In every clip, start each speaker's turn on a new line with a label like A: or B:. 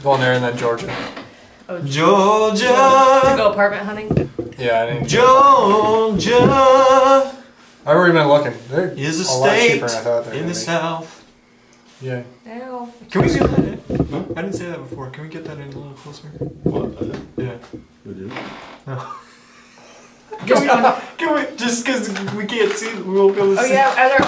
A: Going there and then Georgia.
B: Oh,
C: Georgia.
B: To go apartment hunting?
A: Yeah, I didn't.
C: Georgia.
A: I've already been looking. They're
C: Is a
A: lot
C: state
A: cheaper than I thought they were
C: in the
A: gonna
C: South.
A: be. Yeah.
B: Ew.
C: Can we get that in? Huh? I didn't say that before. Can we get that in a little closer?
D: What?
C: Yeah.
D: We do?
C: No. Can we? Just because we can't see, we won't be able to
B: Oh
C: see.
B: yeah, at
C: You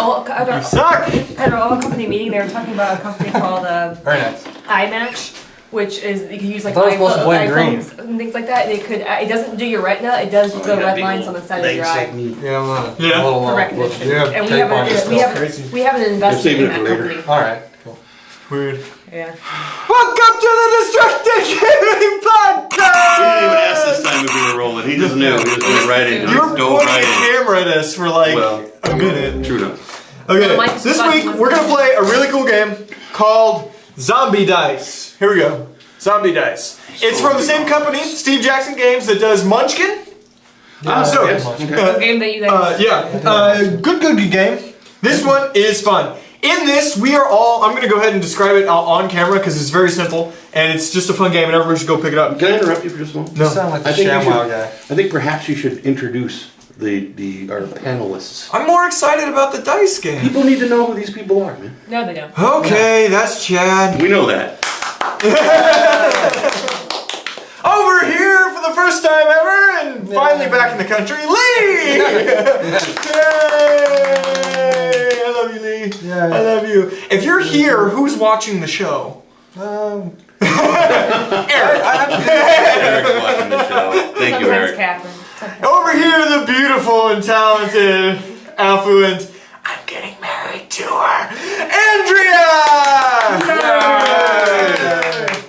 C: suck!
B: our all company meeting, they were talking about a company called
A: Very nice.
B: iMatch, which is you can use like
A: I thought it was supposed to blend
B: iPhones and things like that. And it could it doesn't do your retina, it does the red lines on the side of your eye
A: Yeah, I'm not.
C: Yeah.
A: A little
B: for
A: long.
B: recognition.
A: Yeah,
B: And
A: tape on it.
B: we have an investment in
D: saving it
B: that
D: for later.
B: company.
A: Alright, cool.
C: Weird.
B: Yeah.
C: Welcome to the Destructive Gaming Podcast!
D: He didn't even ask this time if we were rolling. He just knew. He just went right in.
C: You were
D: Dove
C: pointing
D: right
C: a
D: in.
C: camera at us for like
D: Well,
C: a minute.
D: True enough.
C: Okay,
B: Well, Mike,
C: this week we're gonna play a really cool game called Zombie Dice. Here we go. Zombie Dice. It's from the same company, Steve Jackson Games, that does Munchkin.
D: So,
C: yes.
B: A game that you guys.
C: Good game. This one is fun. In this, we are all, I'm going to go ahead and describe it on camera because it's very simple and it's just a fun game and everybody should go pick it up.
D: Can I interrupt you for just a moment?
A: You sound like the ShamWow guy.
D: I think perhaps you should introduce our panelists.
C: I'm more excited about the dice game.
D: People need to know who these people are, man.
B: No, they don't.
C: Okay, that's Chad.
D: We know that.
C: Over here for the first time ever and finally back in the country, Lee! Yay! I love you, Lee.
A: Yeah.
C: I love you. If you're here, who's watching the show?
A: Eric.
D: Eric's watching the show. Thank you,
B: Sometimes
D: Eric.
B: Catherine. Sometimes.
C: Over here, the beautiful and talented, affluent, I'm getting married to her, Andrea!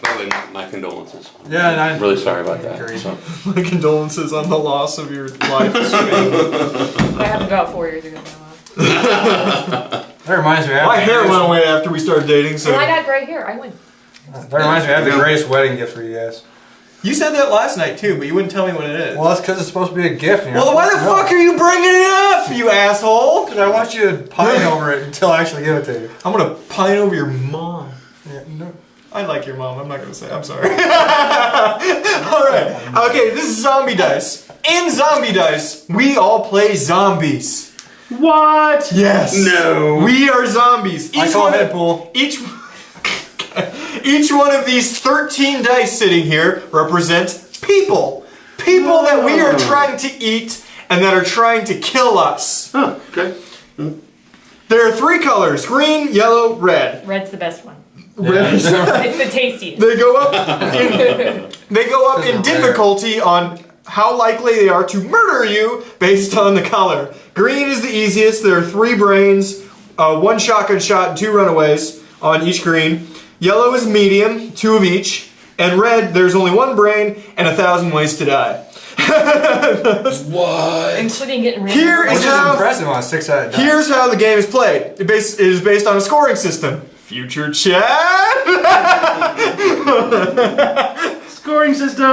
D: By the way, my condolences.
A: Yeah, and
D: I'm really sorry about that.
A: Agreed.
D: So.
C: My condolences on the loss of your life.
B: That happened about 4 years ago.
A: That reminds me.
C: My hair went away after we started dating, so.
B: And I got gray hair. I win.
A: That reminds me. I have the greatest wedding gift for you guys.
C: You said that last night too, but you wouldn't tell me what it is.
A: Well, that's because it's supposed to be a gift. And you're
C: Well, why the
A: supposed to
C: fuck are you bringing it up, you asshole?
A: know. I want you to pine over it until I actually give it to you.
C: I'm gonna pine over your mom.
A: Yeah, no.
C: I like your mom. I'm not gonna say. I'm sorry. All right. Okay. This is Zombie Dice. In Zombie Dice, we all play zombies.
D: What?
C: Yes.
D: No.
C: We are zombies.
A: I call head pool.
C: Each one of these 13 dice sitting here represent people. People that we are trying to eat and that are trying to kill us.
D: Oh, okay.
C: There are 3 colors: green, yellow, red.
B: Red's the best one.
C: Red.
B: It's the tastiest.
C: They go up in difficulty on how likely they are to murder you based on the color. Green is the easiest. There are 3 brains, 1 shotgun shot, and 2 runaways on each green. Yellow is medium, 2 of each. And red, there's only 1 brain and 1,000 ways to die.
D: What?
B: Including getting rid
C: Here
B: of
C: is
A: Which is
C: how-
A: impressive on a 6-sided die.
C: Here's how the game is played. It is based on a scoring system. Future Chad.
D: Scoring system!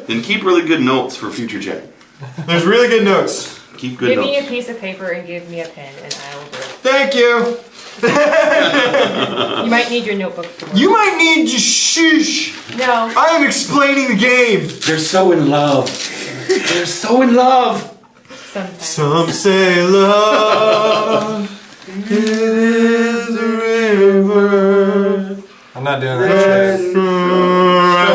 D: And keep really good notes for future chat.
C: There's really good notes.
D: Keep good
B: Give
D: notes.
B: me a piece of paper and give me a pen, and I will do it.
C: Thank you.
B: You might need your notebook for work.
C: You might need to shush.
B: No.
C: I am explaining the game.
D: They're so in love. They're so in love.
B: Sometimes.
C: Some say love is the river.
A: I'm not doing that shit.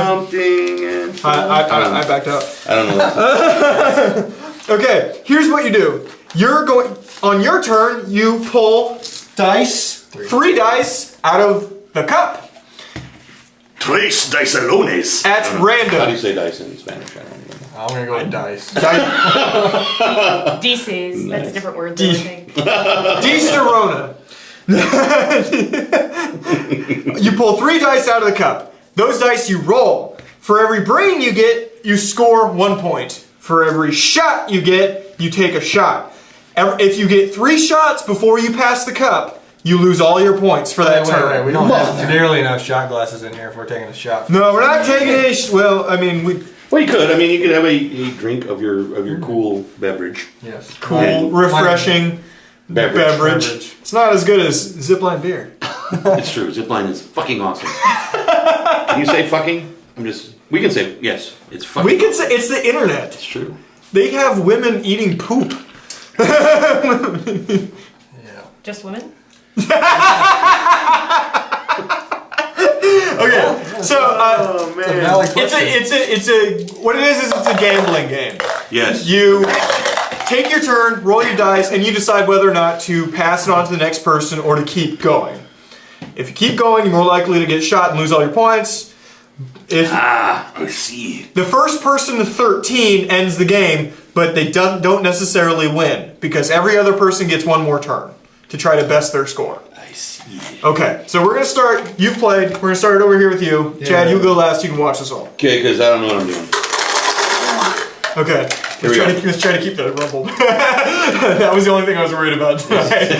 D: Something and
C: I backed out.
D: I don't know.
C: Okay, here's what you do. You're going on your turn. You pull dice, 3 dice out of the cup
D: Tres dicelones.
C: at
D: How do
C: random.
D: you say dice in Spanish? I don't know.
A: I'm gonna go with dice.
B: DCs. That's a different word than I think.
C: Disterona. You pull 3 dice out of the cup. Those dice you roll. For every brain you get, you score 1 point. For every shot you get, you take a shot. If you get 3 shots before you pass the cup, you lose all your points for that turn.
A: Wait. We don't have nearly enough shot glasses in here if we're taking a shot.
C: No, we're not taking any. Well, I mean,
D: Well, you could. I mean, you could have a drink of your cool beverage.
A: Yes.
C: cool,
D: And
C: refreshing beverage. It's not as good as Zipline beer.
D: It's true. Zipline is fucking awesome. Can you say fucking? We can say, yes, it's fucking.
C: We can say, it's the internet.
D: It's true.
C: They have women eating poop.
A: Yeah.
B: Just women?
C: Okay, so it's a what it is it's a gambling game.
D: Yes.
C: You take your turn, roll your dice, and you decide whether or not to pass it on to the next person or to keep going. If you keep going, you're more likely to get shot and lose all your points. If
D: I see.
C: the first person to 13 ends the game, but they don't necessarily win because every other person gets one more turn to try to best their score.
D: I see.
C: Okay, so we're gonna start. You've played. We're gonna start it over here with you,
A: Yeah.
C: Chad. You go last. You can watch us all.
D: Okay, because I don't know what I'm doing.
C: Okay.
D: Here we go.
C: Let's try to keep that rumbled. That was the only thing I was worried about tonight.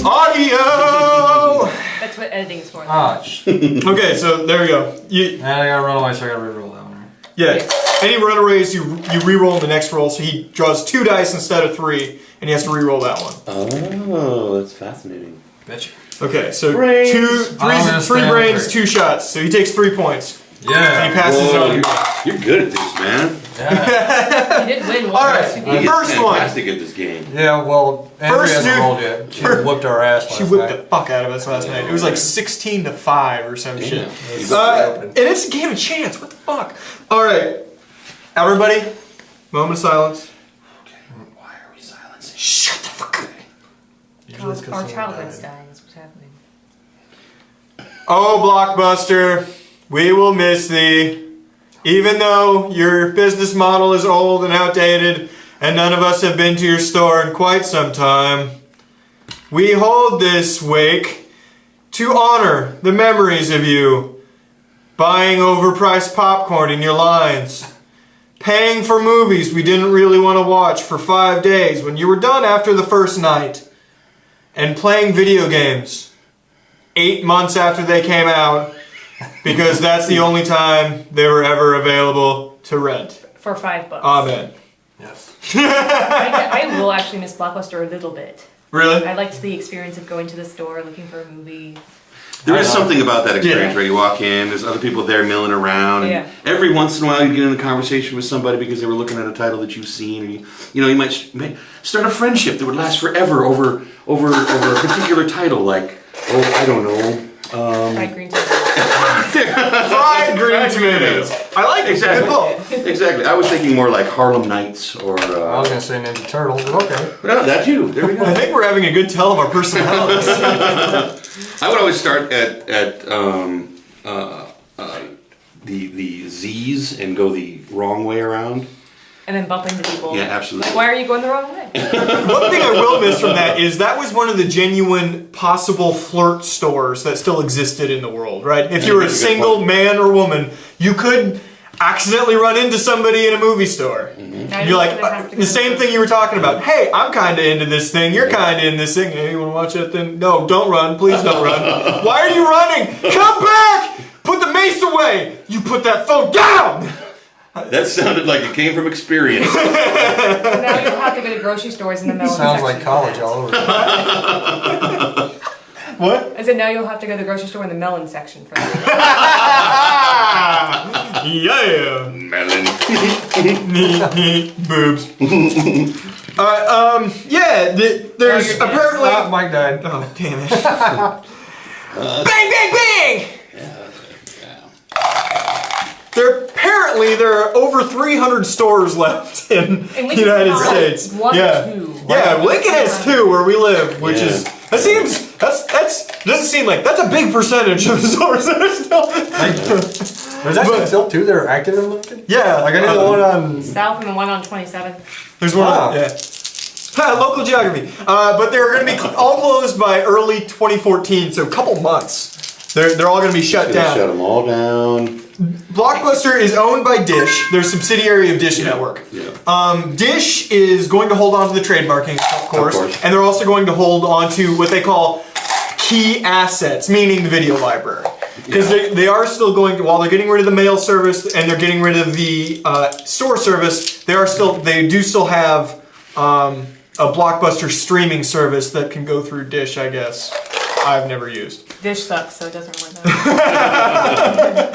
C: Audio!
B: That's what editing is for.
A: Ah,
C: Okay, so there we go.
A: and I gotta run away, so I gotta reroll that one.
C: Yeah. Any runaways, you re-roll the next roll, so he draws 2 dice instead of 3, and he has to re-roll that one.
D: Oh, that's fascinating.
A: Betcha.
C: Okay, so
D: Brains.
A: I'm gonna
C: 3
A: stay on
C: brains,
A: 3.
C: 2 shots. So he takes 3 points. And he
A: Yeah.
C: passes it on.
D: You're good at this, man.
A: Yeah.
B: You did win one.
C: All right.
B: So you
D: You're
B: did.
C: First one.
D: fantastic at this game.
A: Yeah, well, Andrea
C: First
A: hasn't
C: dude-
A: rolled yet. She whooped our ass last
C: She whipped the
A: night.
C: fuck out of us last night. It was like 16-5 or some shit.
D: Yeah.
C: And it's a game of chance. What the fuck? All right, everybody, moment of silence.
D: Why are we silencing?
C: Shut the fuck up.
A: Usually it's 'cause
B: Our
A: someone
B: childhood's
A: died.
B: dying. That's what's happening.
C: Oh, Blockbuster, we will miss thee. Even though your business model is old and outdated, and none of us have been to your store in quite some time, we hold this wake to honor the memories of you buying overpriced popcorn in your lines, paying for movies we didn't really want to watch for 5 days when you were done after the first night, and playing video games 8 months after they came out because that's the only time they were ever available to rent.
B: For $5.
C: Amen.
A: Yes.
B: I will actually miss Blockbuster a little bit.
C: Really?
B: I liked the experience of going to the store, looking for a movie.
D: There is something about that experience
C: Yeah.
D: where you walk in, there's other people there milling around, and
B: Yeah.
D: every once in a while you get in a conversation with somebody because they were looking at a title that you've seen, or you might start a friendship that would last forever over a particular title, like, oh, I don't know.
B: Fried green tomatoes.
C: Fried green tomatoes. I like it.
D: Exactly.
C: Good call.
D: Exactly. I was thinking more like Harlem Nights or.
A: I was gonna say Ninja Turtles, but okay.
D: No, that's you. There we go.
C: I think we're having a good tell of our personalities.
D: I would always start at the Z's and go the wrong way around.
B: And then bump into people.
D: Yeah, absolutely.
B: Like, why are you going the wrong way?
C: One thing I will miss from that is that was one of the genuine possible flirt stores that still existed in the world, right? If you were a
D: That's a good
C: single
D: point.
C: man or woman, you could accidentally run into somebody in a movie store. You're like, the same thing you were talking about. Hey, I'm kind of into this thing. You're kind of into this thing. Hey, you want to watch that thing? No, don't run. Please don't run. Why are you running? Come back! Put the mace away! You put that phone down!
D: That sounded like it came from experience.
B: Now you have to go to grocery stores in the melon
A: Sounds
B: section.
A: like college all over.
C: What?
B: I said now you'll have to go to the grocery store in the melon section for that.
C: Yeah!
D: Melon.
C: Boobs. Yeah, there's
B: Oh, you're dead.
C: apparently...
A: Mike died.
C: Oh, damn it. Bang, bang, bang! There are over 300 stores left in the
B: Lincoln
C: United
B: has
C: States.
B: 1 or
C: Yeah.
B: 2.
C: Yeah, Lincoln has 2 where we live, which is doesn't seem like that's a big percentage of the stores that are still.
A: There's actually still 2 that are active in Lincoln?
C: Yeah,
A: Like I knew the one on...
B: South and the one on 27.
C: there's one.
A: Wow.
C: Yeah. Ha, local geography. But they're going to be all closed by early 2014, so a couple months. They're all going to be shut
D: Gonna shut
C: down.
D: them all down.
C: Blockbuster is owned by Dish. They're a subsidiary of Dish Network.
D: Yeah.
C: Dish is going to hold on to the trademarking, of course, and they're also going to hold on to what they call key assets, meaning the video library. Because they are still going to, while they're getting rid of the mail service and they're getting rid of the store service, they do still have a Blockbuster streaming service that can go through Dish, I guess. I've never used.
B: Dish sucks, so it doesn't really matter.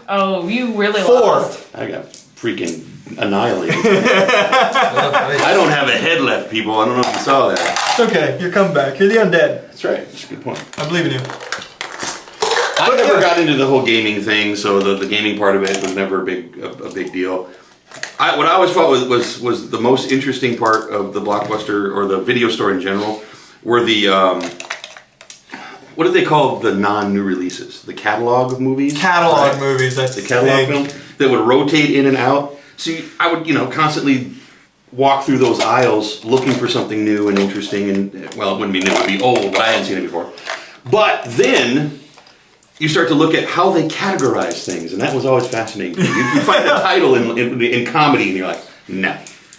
B: Oh, you really
C: 4.
B: lost.
D: I got freaking annihilated. I don't have a head left, people. I don't know if you saw that.
C: It's okay. You're coming back. You're the undead.
D: That's right. That's a good point.
C: I believe in you.
D: I never got into the whole gaming thing, so the gaming part of it was never a big deal. What I always thought was the most interesting part of the Blockbuster or the video store in general were the what do they call the non-new releases? The catalog of movies.
C: Catalog movies. That's
D: the catalog film that would rotate in and out. So I would constantly walk through those aisles looking for something new and interesting, and well, it wouldn't be new, it would be old, but I hadn't seen it before. But then you start to look at how they categorize things, and that was always fascinating. You find a title in comedy, and you're like, no.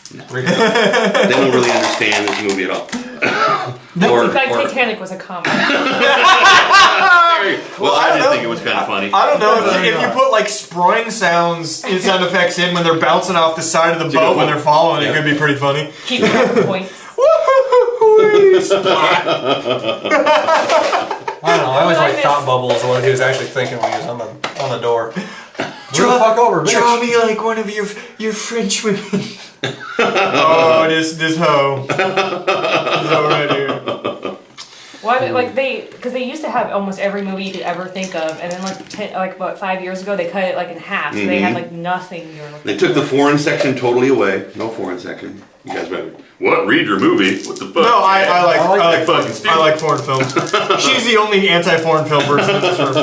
D: They don't really understand this movie at all.
B: In fact, Titanic was a comedy.
D: Well, I didn't think it was kind of funny.
C: I don't know if you put like sproing sound effects in when they're bouncing off the side of the boat when they're falling, it could be pretty funny.
B: Keep track of points.
A: I don't know. I always like thought bubbles of what he was actually thinking when he was on the door. Draw the fuck over, bitch.
C: Draw me like one of your French women. Oh, this hoe. This hoe right here.
B: Why? Because they used to have almost every movie you could ever think of, and then about 5 years ago they cut it like in half, so they had like nothing.
D: They took the foreign section totally away. No foreign section. You guys better. What? Read your movie? What the fuck?
C: No, I like
D: fucking
C: foreign films. She's the only anti-foreign film person in this room.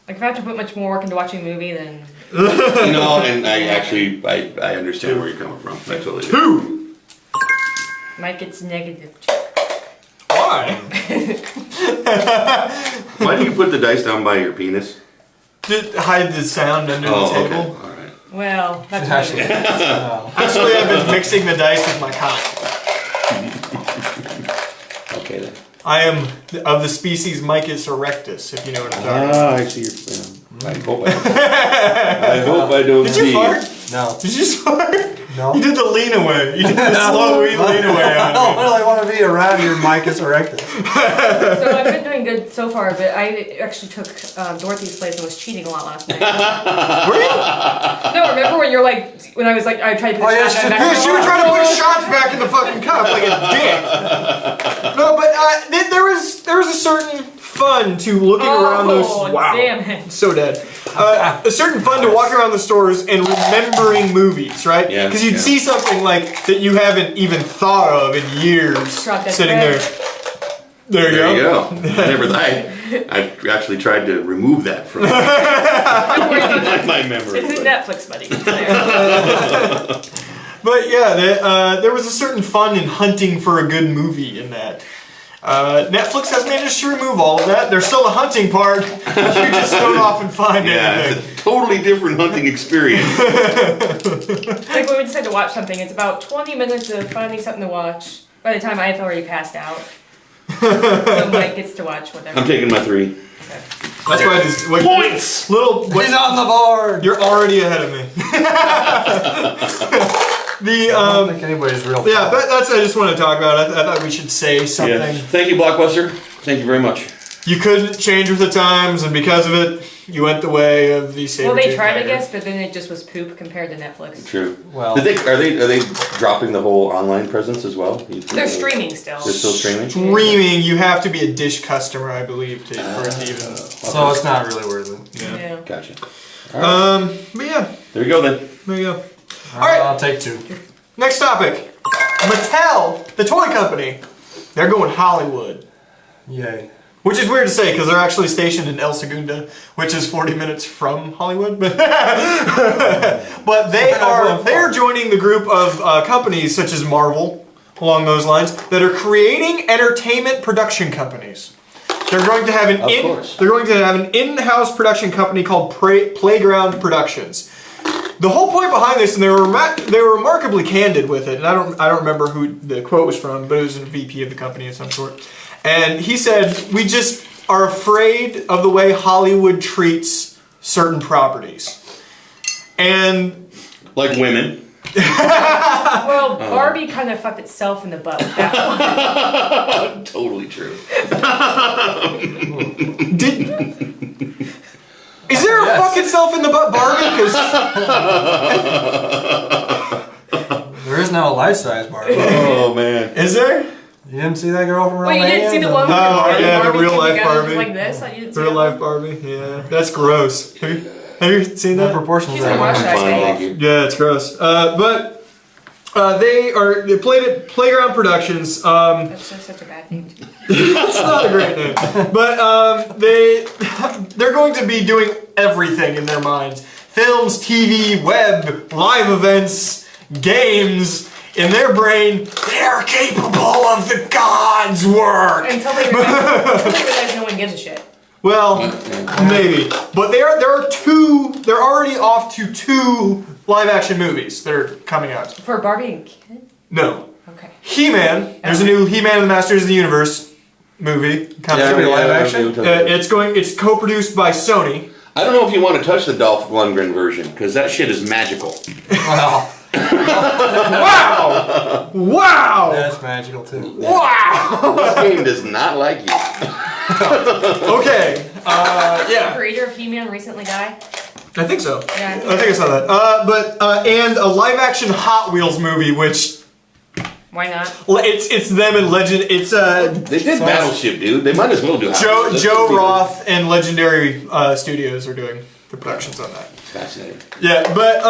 B: Like if I have to put much more work into watching a movie, then
D: and I understand where you're coming from. I totally do.
C: 2.
B: Mike gets negative.
C: Why?
D: Why do you put the dice down by your penis?
C: To hide the sound under the table.
D: Okay. All right.
B: Well, that's
A: Actually,
C: Actually, I've been mixing the dice with my cock.
D: Okay then.
C: I am of the species Micus erectus, if you know what I'm talking about.
D: Ah, I see your. I hope I don't.
C: Did you fart?
A: No.
C: Did you just fart?
A: No.
C: You did the lean away. You did the slow lean away on
A: I don't
C: me.
A: really want to be around your Micus erectus.
B: So I've been doing good so far, but I actually took Dorothy's place and was cheating a lot last night.
C: Were you?
B: No, remember when I tried to put
A: yeah,
B: shots
A: she-
B: back
C: Yeah,
B: in
C: she
B: the
C: was trying to
B: water.
C: put shots back in the fucking cup like a dick. No, but there was a certain fun to looking around those. Wow,
B: damn it.
C: so dead. A certain fun to walking around the stores and remembering movies, right?
D: Yeah,
C: Because you'd
D: yeah.
C: see something like that you haven't even thought of in years,
B: Drop that
C: sitting
B: bread.
C: there. There you go.
D: I actually tried to remove that from my memory.
B: It's in
D: but-
B: Netflix, buddy. It's there.
C: But yeah, there was a certain fun in hunting for a good movie in that. Netflix has managed to remove all of that. There's still the hunting part. You just go off and find
D: Yeah,
C: anything.
D: it's a totally different hunting experience.
B: Like when we decide to watch something, it's about 20 minutes of finding something to watch. By the time I've already passed out. So Mike gets to watch whatever.
D: I'm taking my 3.
C: That's why this
D: Points!
A: He's on the board.
C: You're already ahead of me.
A: I don't think anybody's real.
C: Yeah, that's what I just want to talk about. I thought we should say something.
D: Yeah. Thank you, Blockbuster. Thank you very much.
C: You couldn't change with the times, and because of it, you went the way of the saber.
B: Well, they tried, I guess, but then it just was poop compared to Netflix.
D: True.
A: Well,
D: Are they dropping the whole online presence as well?
B: They're streaming still.
D: They're still streaming?
C: Streaming, you have to be a Dish customer, I believe, for it to even.
A: so it's not really worth it.
B: Yeah.
D: Gotcha.
C: But yeah,
D: There you go then.
C: there you go.
A: All right, I'll take 2.
C: Next topic. Mattel, the toy company, they're going Hollywood.
A: Yay.
C: Which is weird to say because they're actually stationed in El Segundo, which is 40 minutes from Hollywood. But they're joining the group of companies such as Marvel, along those lines, that are creating entertainment production companies. They're going to have an in-house production company called Playground Productions. The whole point behind this, and they were remarkably candid with it, and I don't remember who the quote was from, but it was a VP of the company of some sort. And he said, "We just are afraid of the way Hollywood treats certain properties." And
D: Like women.
B: Well, Barbie kind of fucked itself in the butt with that one.
D: Totally true.
C: is there a fuck itself in the butt, Barbie? Because
A: There is now a life-size Barbie.
D: Oh man.
C: is there?
A: You didn't see that girl from
B: Wait, you didn't see the one with
C: Oh,
B: the
C: yeah, the
B: Barbie
C: real
B: came
C: life
B: together
C: Barbie.
B: just like this? I didn't see
C: Real
B: that
C: life
B: one.
C: Barbie? Yeah, that's gross. Have you seen
A: The
C: that?
A: proportions
B: She's
A: of
B: gonna
A: that
B: watch
A: one.
B: that.
D: Fine, thank you.
C: Yeah, it's gross. But they played at Playground Productions.
B: That's just such a bad name.
C: It's not a great name, but they're going to be doing everything in their minds: films, TV, web, live events, games. In their brain, they are capable of the gods' work.
B: Until they realize no one gives a shit.
C: Well, maybe, but there are two. They're already off to 2 live-action movies that are coming out.
B: For Barbie and Ken?
C: No,
B: Okay.
C: He-Man. There's a new He-Man and the Masters of the Universe movie coming.
A: It's gonna be live action?
C: It's co-produced by Sony.
D: I don't know if you want to touch the Dolph Lundgren version because that shit is magical.
A: Wow.
C: Wow! Wow!
A: That's magical too.
C: Wow!
D: This game does not like you.
C: Okay.
B: The
C: Yeah.
B: creator of He-Man recently died.
C: I think so.
B: Yeah,
C: I think I saw that. And a live-action Hot Wheels movie, which
B: Why not?
C: it's them and Legend. It's
D: They did Battleship, dude. They might as well do Hot Wheels. That's
C: Joe
D: what we
C: Roth and Legendary Studios are doing the productions on that.
D: do. Fascinating.
C: Yeah, but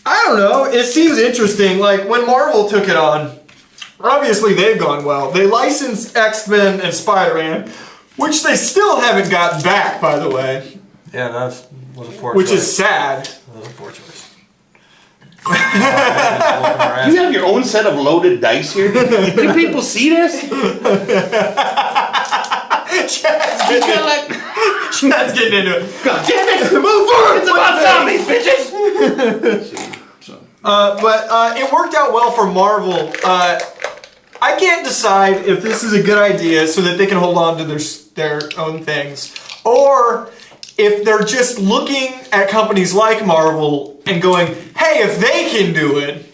C: I don't know. It seems interesting. Like when Marvel took it on, obviously they've gone well. They licensed X-Men and Spider-Man, which they still haven't gotten back, by the way.
A: Yeah, that was a poor
C: Which
A: choice.
C: is sad.
A: That was a poor choice.
D: You have your own set of loaded dice here? Can people see this?
C: Chad's
D: He's got like,
C: getting into it.
D: God damn it! Move forward! It's about zombies, bitches!
C: But it worked out well for Marvel. I can't decide if this is a good idea so that they can hold on to their own things, or if they're just looking at companies like Marvel and going, hey, if they can do it,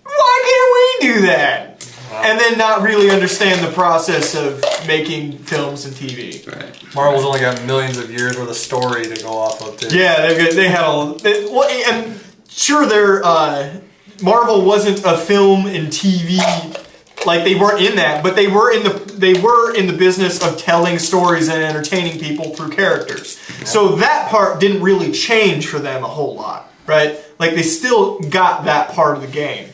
C: why can't we do that? And then not really understand the process of making films and TV.
D: Right.
A: Marvel's only got millions of years worth of story to go off of too.
C: Yeah, they had and sure, Marvel wasn't a film and TV, like they weren't in that, but they were in the business of telling stories and entertaining people through characters. Yeah. So that part didn't really change for them a whole lot, right? Like they still got that part of the game.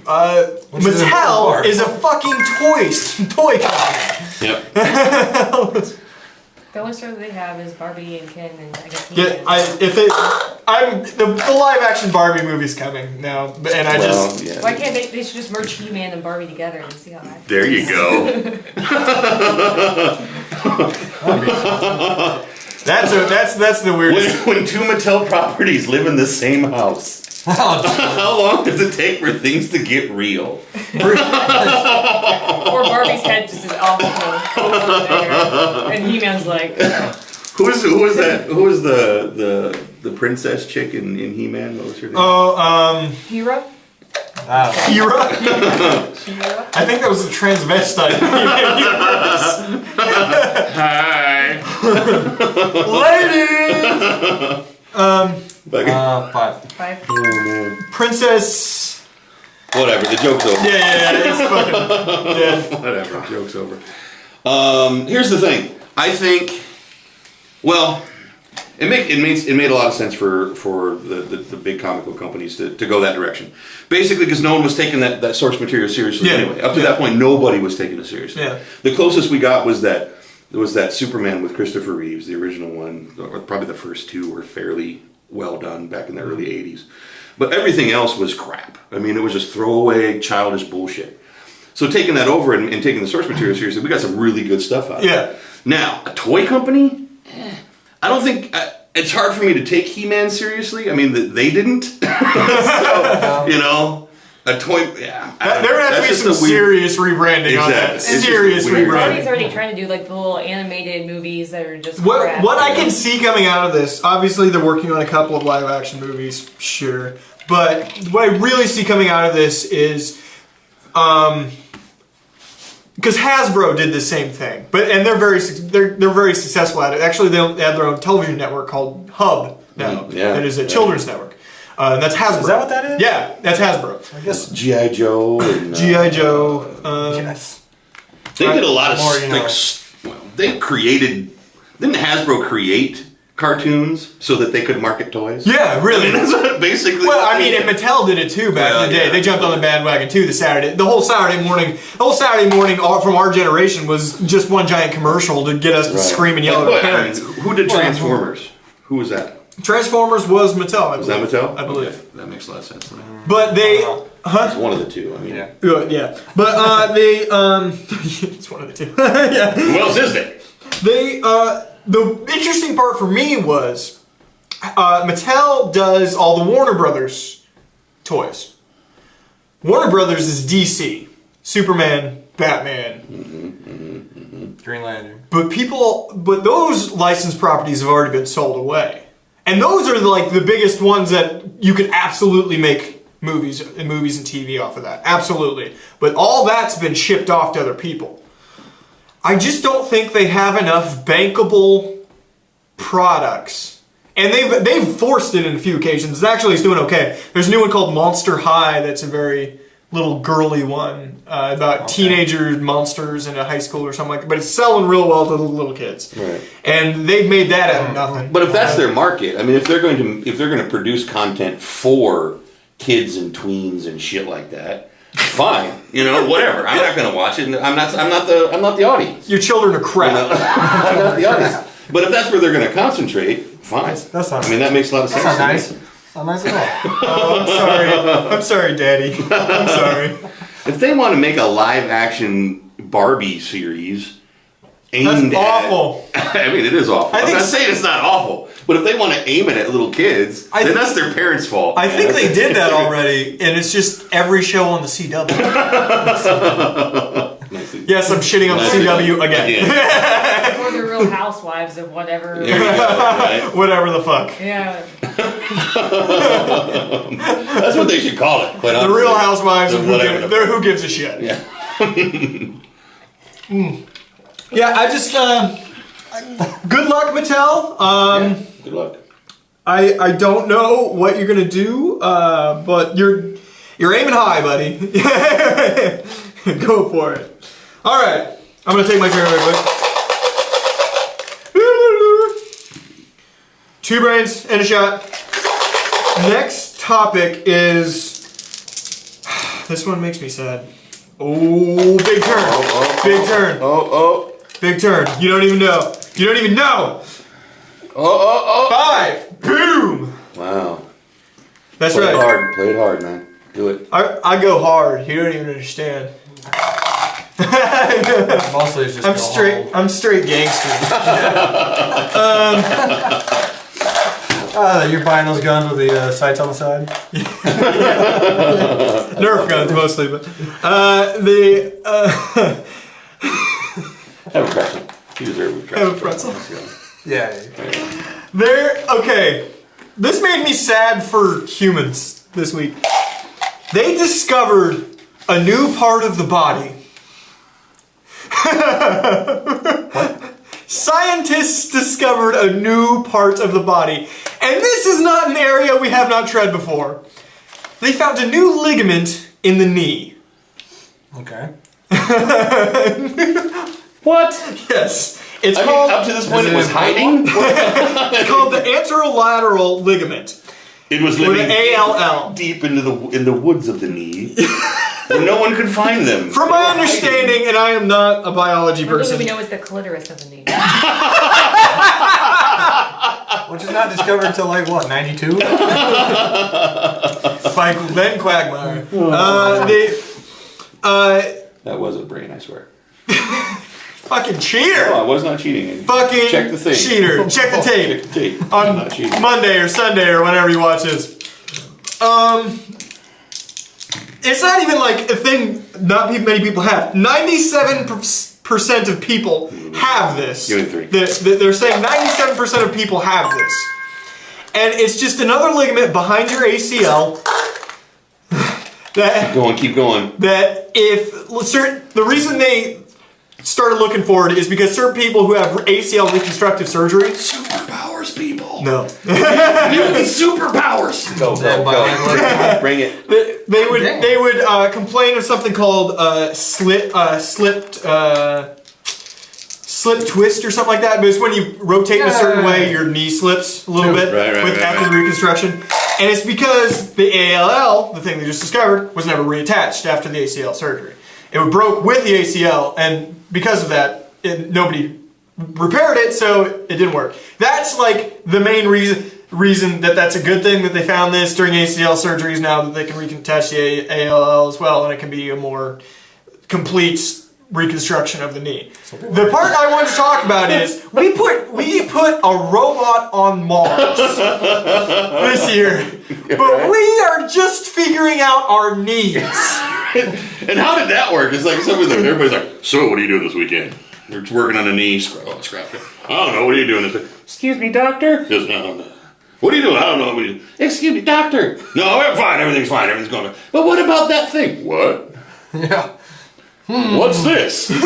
C: Mattel is a fucking toy company.
D: Yep.
B: The only story they have is Barbie and Ken and I guess
C: Yeah, the live action Barbie movie's coming now, and
D: Yeah.
B: Why can't they should just merge He-Man and Barbie together and see how that
D: There you go.
C: That's the weirdest.
D: When 2 Mattel properties live in the same house, how long does it take for things to get real?
B: Or Barbie's head just is awful over there. And He-Man's like
D: Who was that? Who was the princess chick in He-Man? What was her name?
C: Oh,
B: Hero?
C: Hera?
B: Hero?
C: I think that was a transvestite.
D: Hi.
C: Ladies!
A: 5.
B: 5.
D: Oh man.
C: Princess.
D: Whatever. The joke's over.
C: Yeah, it's fucking. Yeah.
D: Whatever. Joke's over. Here's the thing. I think. Well, it made a lot of sense for the big comic book companies to go that direction. Basically, because no one was taking that source material seriously anyway. Up to that point, nobody was taking it seriously.
C: Yeah.
D: The closest we got was that Superman with Christopher Reeves, the original one, or probably the first 2 were fairly well done back in the early 80s. But everything else was crap. I mean, it was just throwaway, childish bullshit. So taking that over and taking the source material seriously, we got some really good stuff out of it. Now, a toy company? I don't think... it's hard for me to take He-Man seriously. I mean, they didn't. So, you know... A toy, yeah.
C: There would have to be some serious rebranding on that. Serious rebranding.
B: Barbie's already trying to do like the little animated movies that are just crap.
C: What I can see coming out of this, obviously they're working on a couple of live action movies, sure. But what I really see coming out of this is because Hasbro did the same thing, and they're very successful at it. Actually, they have their own television network called Hub now. That is a children's network. And that's Hasbro.
A: Is that what that is?
C: Yeah, that's Hasbro.
A: I guess
D: G.I. Joe. And,
C: G.I. Joe.
A: yes.
D: They did a lot of
A: More, you know.
D: they created. Didn't Hasbro create cartoons so that they could market toys?
C: Yeah, really.
D: I mean, that's what basically.
C: Well, I mean, and Mattel did it too back in the day.
D: yeah.
C: They jumped on the bandwagon too. The whole Saturday morning from our generation was just one giant commercial to get us to scream and yell at our parents.
D: Who did Transformers? Who was that?
C: Transformers was Mattel. I
D: Was that
C: believe.
D: Mattel?
C: I believe.
D: Okay. That makes a lot of sense to me.
C: But they,
D: It's one of the two. I mean,
A: Yeah.
C: yeah. But they, it's one of the two. Yeah.
D: who else is there?
C: They, the interesting part for me was, Mattel does all the Warner Brothers toys. Warner Brothers is DC, Superman, Batman.
A: Green Lantern.
C: But those licensed properties have already been sold away. And those are like the biggest ones that you could absolutely make movies and TV off of that. Absolutely. But all that's been shipped off to other people. I just don't think they have enough bankable products. And they've forced it in a few occasions. Actually, it's doing okay. There's a new one called Monster High that's a very little girly one about teenager monsters in a high school or something like that. But it's selling real well to the little kids.
D: Right.
C: And they've made that out of nothing.
D: But if that's their market, I mean, if they're going to produce content for kids and tweens and shit like that, fine. You know, whatever. I'm not going to watch it. I'm not the audience.
C: Your children are crap.
D: You know? I'm not the audience. But if that's where they're going to concentrate, fine.
A: That's not.
D: I mean, that makes a lot of sense.
A: That's not
D: to me.
A: nice. Not nice at all.
C: Oh, I'm sorry. I'm sorry, Daddy. I'm sorry.
D: If they want to make a live action Barbie series aimed
C: That's awful.
D: I mean, it is awful. I'm
C: think
D: not saying it's not awful, but if they want to aim it at little kids, then that's their parents' fault.
C: I think they did that already, and it's just every show on the CW. Yes, I'm shitting on the CW again.
B: Or the Real Housewives of whatever.
D: There you go, right?
C: Whatever the fuck.
B: Yeah.
D: That's what they should call it. Quite
C: The
D: honestly.
C: Real Housewives of
D: Whatever.
C: who gives a shit.
D: Yeah.
C: Yeah, I just good luck, Mattel.
D: Good luck.
C: I don't know what you're gonna do, but you're aiming high, buddy. Go for it. All right, I'm gonna take my turn real quick. 2 brains and a shot. Next topic is this one makes me sad. Oh, big turn. Big turn. Big turn. You don't even know. You don't even know. 5. Boom.
D: Wow.
C: That's
D: Play
C: right.
D: it hard. Play it hard, man. Do it.
C: I go hard. You don't even understand.
A: Mostly it's just.
C: I'm straight. I'm straight gangster.
A: You're buying those guns with the sights on the side.
C: Nerf guns mostly, but
D: Have a pretzel. You deserve a pretzel.
C: Have a pretzel.
D: Let's go.
A: Yeah.
C: okay. This made me sad for humans this week. They discovered a new part of the body. What? Scientists discovered a new part of the body. And this is not an area we have not tread before. They found a new ligament in the knee.
A: Okay.
C: What? Yes. It's
D: I
C: called
D: mean, up to this point, it was hiding.
C: it's called the anterolateral ligament.
D: It was
C: With
D: living
C: an ALL.
D: deep into the woods of the knee, where no one could find them.
C: From my understanding, and I am not a biology
B: What
C: person.
B: we know is the clitoris of the knee.
A: Which is not discovered until like what, 92?
C: By Ben Quagmire.
D: That was a brain, I swear.
C: Fucking cheater.
D: Oh, I was not cheating.
C: Fucking
D: Check the thing.
C: cheater. Check the tape.
D: Check the tape. I'm
C: On
D: not cheating.
C: Monday or Sunday or whenever you watch this. It's not even like a thing not many people have. 97% of people have this.
D: Give it 3.
C: They're saying 97% of people have this. And it's just another ligament behind your ACL that
D: Keep going.
C: if the reason they started looking for it is because certain people who have ACL reconstructive surgery.
D: Superpowers, people.
C: No.
D: Mutant superpowers. Go. Bring it.
C: They would complain of something called slip twist or something like that, but it's when you rotate in a certain way, your knee slips a little bit after the reconstruction. And it's because the ALL, the thing they just discovered, was never reattached after the ACL surgery. It broke with the ACL, and because of that, nobody repaired it, so it didn't work. That's like the main reason that that's a good thing that they found this during ACL surgeries now that they can reattach the ALL as well, and it can be a more complete reconstruction of the knee. The part I want to talk about is we put a robot on Mars this year, but we are just figuring out our needs.
D: And how did that work? It's like everybody's like, so what are you doing this weekend? They're working on a knee. Scrap it. I don't know. What are you doing this weekend? Excuse me, doctor? Just, no. What are you doing? I don't know. What are you doing? Excuse me, doctor. No, I'm fine. Everything's fine. Everything's going on. But what about that thing? What?
A: Yeah.
D: What's this?
C: I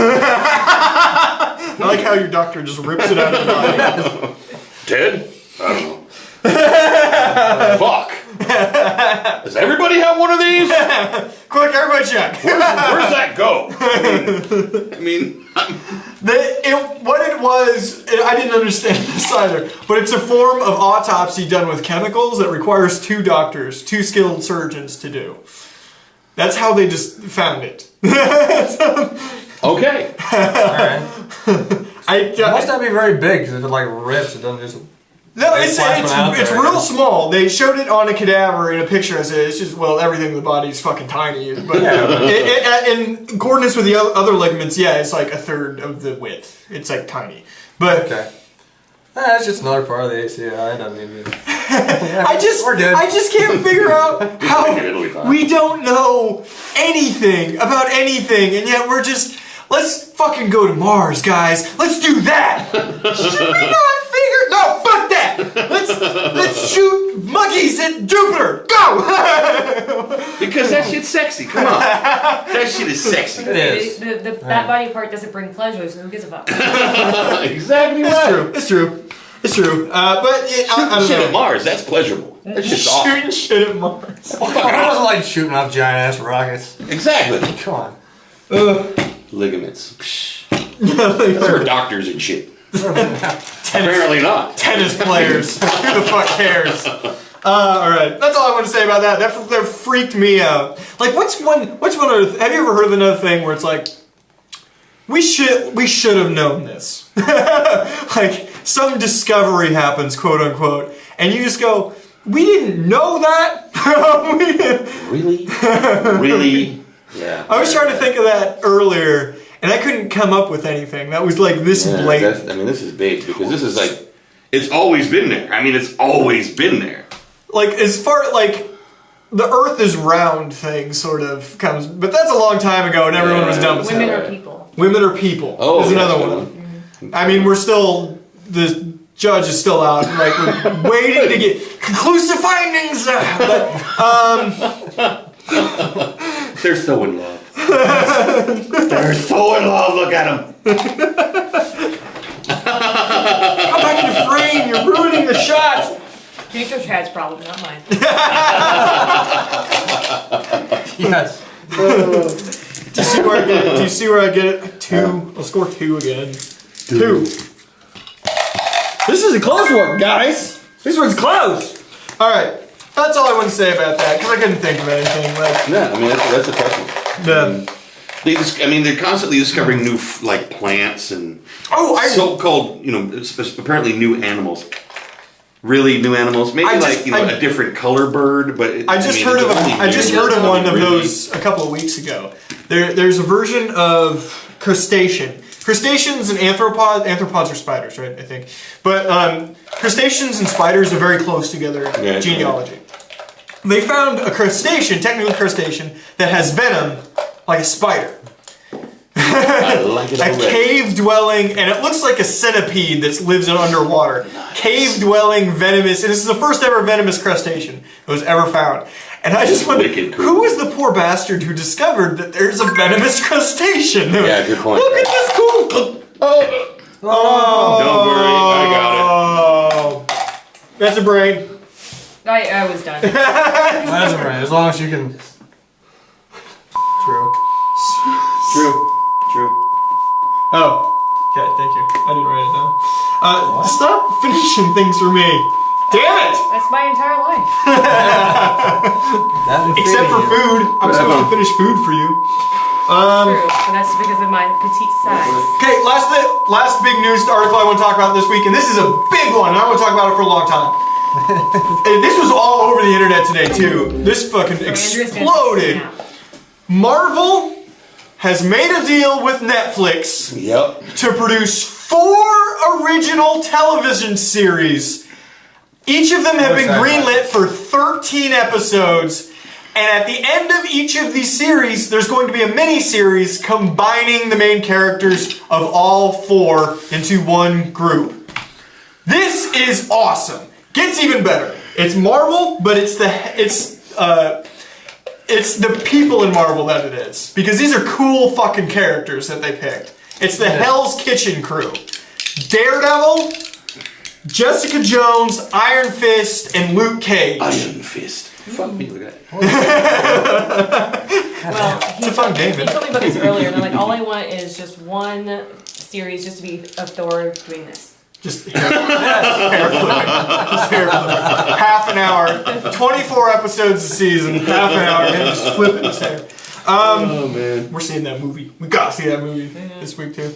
C: like how your doctor just rips it out of the body.
D: Ted? I don't know. Fuck. Does everybody have one of these?
C: Quick, everybody check.
D: Where's that go? I mean
C: what it was, I didn't understand this either, but it's a form of autopsy done with chemicals that requires two doctors, two skilled surgeons to do. That's how they just found it.
D: Okay.
A: Alright. It must not be very big, because if it like rips, it doesn't just...
C: No, it's real small. They showed it on a cadaver in a picture. I said, it's just, well, everything in the body is fucking tiny. But in accordance with the other ligaments, yeah, it's like a third of the width. It's like tiny. But
A: okay. That's just another part of the ACL. I don't need to...
C: I just can't figure out how we don't know anything about anything, and yet we're just, let's fucking go to Mars, guys. Let's do that. Should we not figure? No, fuck that. Let's shoot monkeys at Jupiter. Go.
D: Because that shit's sexy. Come on. That shit is sexy.
A: It is.
B: That body part doesn't bring pleasure, so who gives a fuck?
D: Exactly right.
C: It's true. But I don't
D: shit
C: know.
D: at Mars, that's pleasurable. That's just awesome.
C: Shooting shit at Mars.
A: I wasn't like shooting off giant ass rockets.
D: Exactly.
A: Come on.
D: Ligaments. That's for doctors and shit. Apparently not.
C: Tennis players. Who the fuck cares? Alright. That's all I want to say about that. That freaked me out. Like, what's one other... Have you ever heard of another thing where it's like, we should have known this. Like, some discovery happens, quote unquote, and you just go, we didn't know that?
D: Really? Really? Yeah.
C: I was trying to think of that earlier, and I couldn't come up with anything that was like this blatant.
D: I mean, this is big, because this is like, it's always been there. I mean, it's always been there.
C: Like, as far, like, the Earth is round thing sort of comes, but that's a long time ago, and everyone was dumb as hell.
B: Women are people.
C: Women are people.
D: Oh,
C: is another one. I mean, the judge is still out, like, we're waiting to get conclusive findings.
D: They're so in love. They're so in love. Look at them.
C: Come back in the frame. You're ruining the shot.
B: Future Chad's problem, not mine.
A: Yes.
C: Do you see where I get it? 2. I'll score 2 again. 2. This is a close one, guys. This one's close. All right. That's all I want to say about that, because I couldn't think of anything. Like,
D: Yeah, I mean, that's a tough one. They're constantly discovering new, like, plants and so-called, apparently new animals. Really new animals. Maybe a different color bird, but...
C: I just heard of one of those a couple of weeks ago. There's a version of crustacean. Crustaceans and arthropods are spiders, right? I think. But crustaceans and spiders are very close together in genealogy. Yeah. They found a crustacean, technically crustacean, that has venom like a spider.
D: I like it already.
C: A cave-dwelling, and it looks like a centipede that lives underwater. Nice. Cave-dwelling, venomous, and this is the first ever venomous crustacean that was ever found. And I just wonder,
D: Wicked cool.
C: who is the poor bastard who discovered that there's a venomous crustacean?
D: Yeah, good point.
C: Look at this cool. Oh.
D: Don't worry, I got
C: it. That's a brain.
B: I was done.
A: That's all right, as long as you can. True.
D: True. True.
C: Oh. Okay, thank you. I didn't write it down. Stop finishing things for me. Damn it!
B: That's my entire life.
C: Except for food. I'm supposed to finish food for you.
B: True, but that's because of my petite size.
C: Okay, last big news article I want to talk about this week, and this is a big one, and I want to talk about it for a long time. And this was all over the internet today, too. This fucking exploded. Marvel has made a deal with Netflix to produce 4 original television series. Each of them have been greenlit for 13 episodes, and at the end of each of these series, there's going to be a mini-series combining the main characters of all 4 into one group. This is awesome. Gets even better. It's Marvel, but it's the people in Marvel that it is, because these are cool fucking characters that they picked. It's the Hell's Kitchen crew. Daredevil, Jessica Jones, Iron Fist, and Luke Cage.
D: Iron Fist. Fuck me, look at that.
B: Well,
C: It's a fun game,
B: He told me about this earlier, and I'm like, all I want is just one series just to be of Thor doing this.
C: Just hair flipping. Just hair flipping. Half an hour. 24 episodes a season. Half an hour. And just flipping his hair.
D: Oh, man.
C: We're seeing that movie. We gotta see that movie this week, too.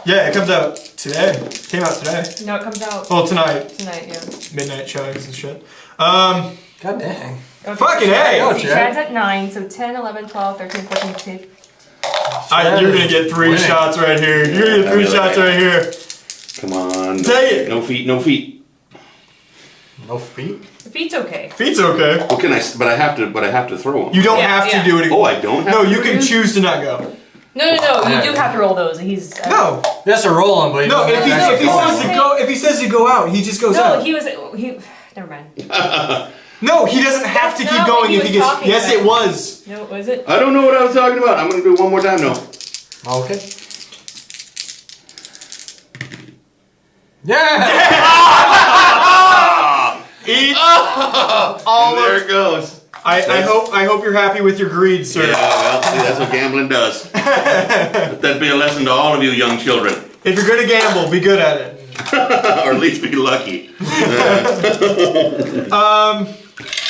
C: Yeah, it comes out today. Came out today.
B: No, it comes out
C: Well, tonight.
B: tonight, yeah.
C: Midnight showings and shit.
A: God dang.
B: Okay.
C: Fucking A!
B: See, Chad's at 9, so 10, 11, 12, 13, 14, 15.
C: You're gonna get 3 shots right here. You're gonna get 3 shots right here.
D: Come on.
C: Take it.
D: No feet, no feet.
A: No feet?
B: The feet's okay.
C: Feet's okay.
D: What can I? But I have to throw them.
C: You don't
B: Yeah,
C: have to
B: yeah.
C: do it again.
D: Oh, I don't have
C: No,
D: to
C: you
D: do
C: can
D: it?
C: choose to not go.
B: No, you do have to roll those. He's
C: No.
A: He has to roll him, but
C: No, if he says to go out, he just goes
B: No,
C: out.
B: he never mind.
C: No, he doesn't have to
B: That's
C: keep
B: not
C: going
B: what he
C: if he
B: was
C: gets.
B: talking
C: Yes,
B: about.
C: it was.
B: No, was it?
D: I don't know what I was talking about. I'm gonna do it one more time now.
A: Okay. Yeah!
C: Eat all
D: There
C: of.
D: it goes.
C: I hope you're happy with your greed, sir.
D: Yeah, well, see, that's what gambling does. Let that be a lesson to all of you young children.
C: If you're gonna gamble, be good at it.
D: Or at least be lucky.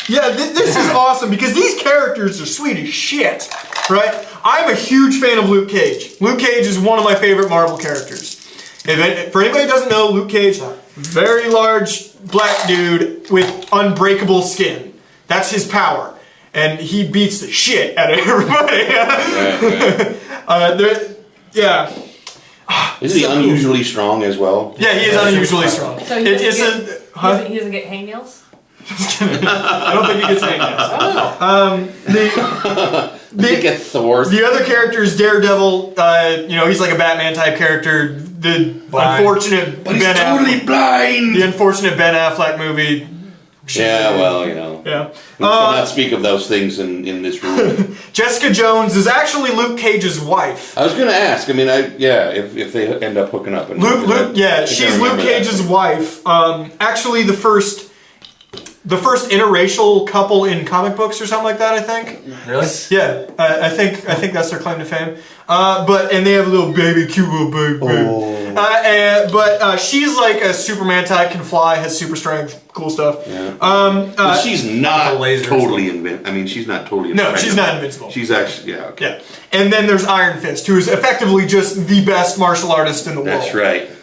C: Yeah, this is awesome because these characters are sweet as shit, right? I'm a huge fan of Luke Cage. Luke Cage is one of my favorite Marvel characters. For anybody who doesn't know, Luke Cage, very large black dude with unbreakable skin. That's his power. And he beats the shit out of everybody.
D: Right.
C: Yeah.
D: Isn't he unusually strong as well?
C: Yeah, he is unusually strong.
B: So he doesn't he doesn't get hangnails?
C: I don't think he gets hangnails.
D: He gets Thor.
C: The other character is Daredevil. He's like a Batman type character. The unfortunate
D: But he's
C: Ben
D: totally
C: Affleck,
D: blind.
C: the unfortunate Ben Affleck movie.
D: Yeah, well, you know.
C: Yeah.
D: We cannot speak of those things in this room.
C: Jessica Jones is actually Luke Cage's wife.
D: I was going to ask. I mean, if they end up hooking up. And
C: She's Luke Cage's wife. Actually, the first interracial couple in comic books or something like that. I think.
A: Really?
C: Yeah, I think that's their claim to fame. And they have a little baby, cute little baby. But she's like a Superman type, can fly, has super strength, cool stuff.
D: Yeah. But she's not totally invincible. I mean, she's not totally
C: No, she's not invincible.
D: She's actually, yeah, okay.
C: Yeah. And then there's Iron Fist, who is effectively just the best martial artist in the world.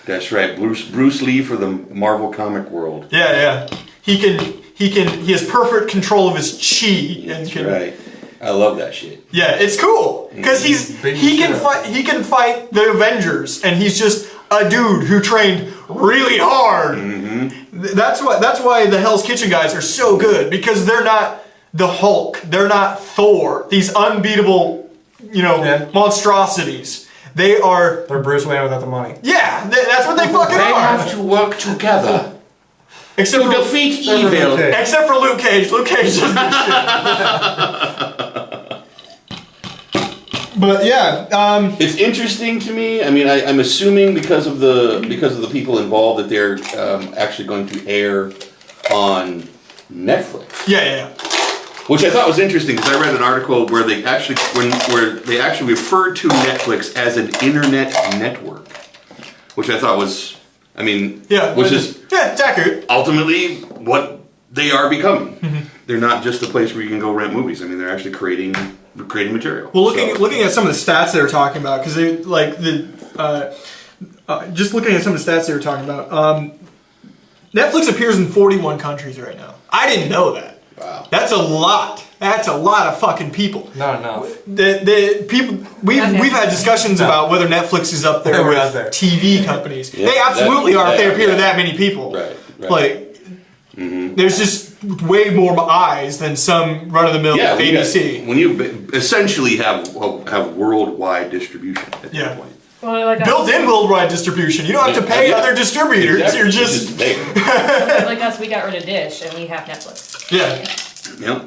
D: That's right. Bruce Lee for the Marvel comic world.
C: Yeah. He has perfect control of his chi.
D: That's right. I love that shit.
C: Yeah, it's cool because he can fight the Avengers, and he's just a dude who trained really hard. Mm-hmm. That's why the Hell's Kitchen guys are so good, because they're not the Hulk, they're not Thor, these unbeatable, monstrosities. They're
A: Bruce Wayne without the money.
C: Yeah, that's what they fucking are.
D: They have to work together.
C: Except
D: To
C: for,
D: defeat evil.
A: Luke Cage.
C: except for Luke Cage. Luke Cage doesn't do shit. But yeah,
D: It's interesting to me. I mean, I'm assuming because of the people involved that they're actually going to air on Netflix.
C: yeah.
D: Which I thought was interesting because I read an article where they actually referred to Netflix as an internet network, which I thought was, I mean, which is
C: it's accurate.
D: ultimately what they are becoming. They're not just a place where you can go rent movies. I mean, they're actually creating material.
C: Well, looking at some of the stats they were talking about, because they just looking at some of the stats they were talking about, Netflix appears in 41 countries right now. I didn't know that.
D: Wow.
C: That's a lot. That's a lot of fucking people.
A: Not enough.
C: The people we've had discussions about whether Netflix is up there
A: We're
C: with
A: out there.
C: TV companies.
D: Yeah,
C: they absolutely are if they appear to
D: yeah.
C: that many people.
D: Right.
C: Like, there's just way more eyes than some run-of-the-mill ABC.
D: When you essentially have worldwide distribution at that point.
B: Well, like
C: Built-in worldwide distribution. You don't have to pay other distributors.
D: Exactly.
C: You're
D: It's
C: just
D: there.
B: like us, we got rid of Dish and we have Netflix.
D: Yep.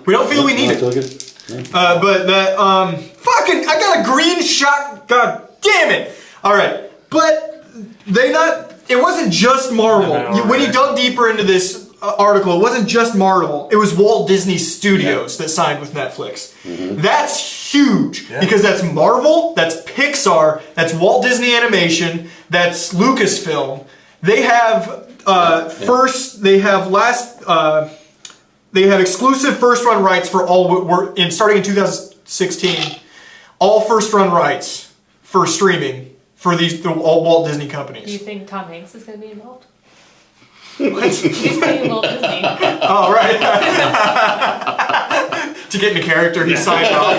C: We don't feel we need it. But that fucking I got a green shot. God damn it! All right, but it wasn't just Marvel. When you dug deeper into this article, it wasn't just Marvel. It was Walt Disney Studios that signed with Netflix. That's huge because that's Marvel, that's Pixar, that's Walt Disney Animation, that's Lucasfilm. They have they have exclusive first-run rights for all. Starting in 2016, all first-run rights for streaming for all Walt Disney companies.
B: Do you think Tom Hanks is going to be involved?
C: What?
B: He's playing Walt Disney.
C: Oh, right. To get into character, he signed off.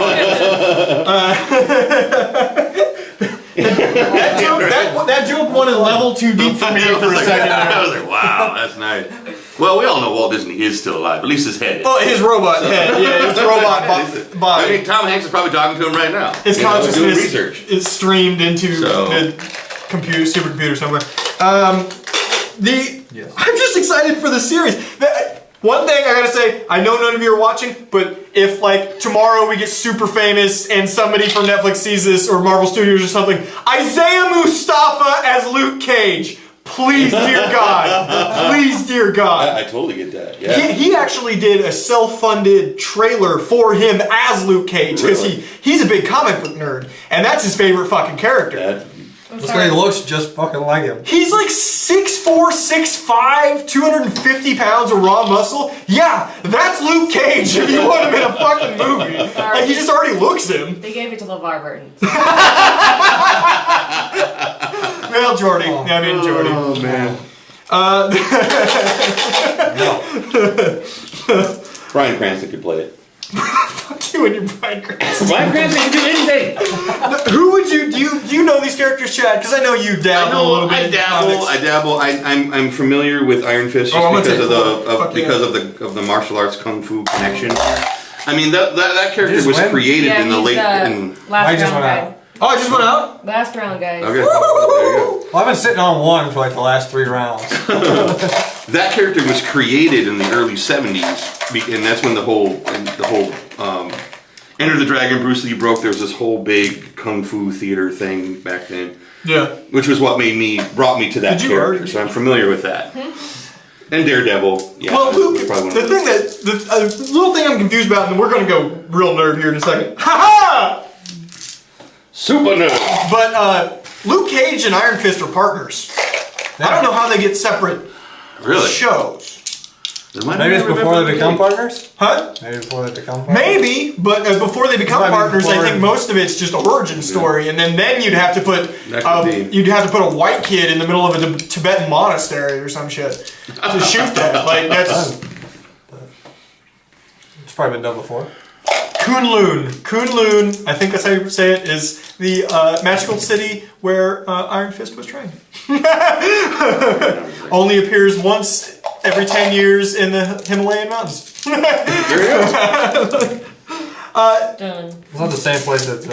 C: That joke went a level too deep for me for a second.
D: I was like, wow, that's nice. Well, we all know Walt Disney is still alive, at least his head.
C: Oh, his robot head. Yeah, his robot body.
D: I mean, Tom Hanks is probably talking to him right now.
C: His consciousness
D: doing research.
C: is streamed into the supercomputer somewhere. I'm just excited for the series. One thing I gotta say, I know none of you are watching, but if like tomorrow we get super famous and somebody from Netflix sees this or Marvel Studios or something, Isaiah Mustafa as Luke Cage. Please, dear God. Please, dear God.
D: I totally get that. Yeah.
C: He actually did a self-funded trailer for him as Luke Cage because he's a big comic book nerd and that's his favorite fucking character.
A: This guy looks just fucking like him.
C: He's like 6'4", 6'5", 250 pounds of raw muscle. Yeah, that's Luke Cage if you want him in a fucking movie. Like, he just already looks him.
B: They gave it to LeVar Burton.
C: Well, Jordy. I mean, Jordy.
D: Oh, man. Bryan Cranston could play it.
C: Fuck you and your Bryan Cranston.
D: Bryan Cranston can do anything.
C: Who would you do you know these characters, Chad? Because I know you dabble a little bit.
D: I dabble. I'm familiar with Iron Fist just because of the martial arts kung fu connection. I mean that character was created in the late.
B: Last round guy.
C: Oh, I just went out?
B: Last round, guys.
D: Okay. There you go.
A: Well, I've been sitting on one for like the last 3 rounds.
D: That character was created in the early '70s, and that's when the whole Enter the Dragon, Bruce Lee broke. There was this whole big kung fu theater thing back then.
C: Yeah.
D: Which was what brought me to that character. So I'm familiar with that. And Daredevil. Yeah.
C: Well, Luke, the little thing I'm confused about, and we're going to go real nerd here in a second. Ha-ha!
D: Super nerd.
C: But Luke Cage and Iron Fist are partners. I don't know how they get separate shows.
A: Maybe it's before they become partners?
C: Huh?
A: Maybe before they become partners?
C: Maybe, but before they become partners, I think most of it's just origin story, and then you'd have to put a white kid in the middle of a Tibetan monastery or some shit to shoot that. Like that's.
A: It's probably been done before.
C: Kunlun, I think that's how you say it, is the magical city where Iron Fist was trained. Only appears once every 10 years in the Himalayan mountains.
D: There you go.
B: Done.
A: It's not the same place that...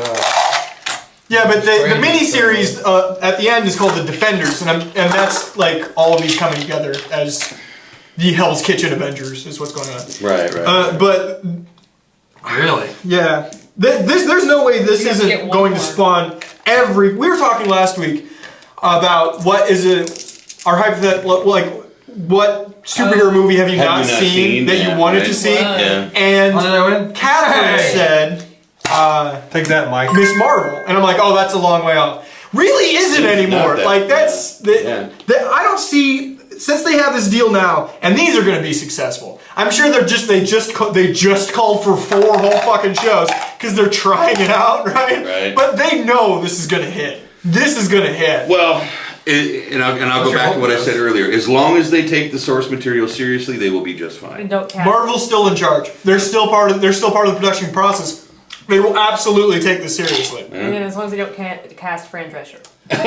C: Yeah, but the mini-series at the end is called The Defenders, and that's like all of these coming together as the Hell's Kitchen Avengers is what's going on.
D: Right.
C: But
A: Really?
C: yeah, there's no way this
B: You have to get
C: isn't
B: one
C: going to
B: more.
C: spawn every. We were talking last week about what is it, our hypothetical, like what superhero movie have you not seen that you wanted to see?
D: Yeah.
C: And
A: What did I win?
C: Catherine
A: Hey.
C: said
A: Take that, Mike.
C: Miss Marvel, and I'm like, oh, that's a long way off. Really isn't
D: It's
C: anymore.
D: not that,
C: Like that's
D: yeah.
C: I don't see. Since they have this deal now, and these are going to be successful, I'm sure they just called for 4 whole fucking shows because they're trying it out, right?
D: Right.
C: But they know this is going to hit. This is going to hit.
D: Well, and I'll go back to what I said earlier. As long as they take the source material seriously, they will be just fine.
B: And don't cast.
C: Marvel's still in charge. They're still part of the production process. They will absolutely take this seriously.
B: And then as long as they don't cast Fran Drescher.
C: Fran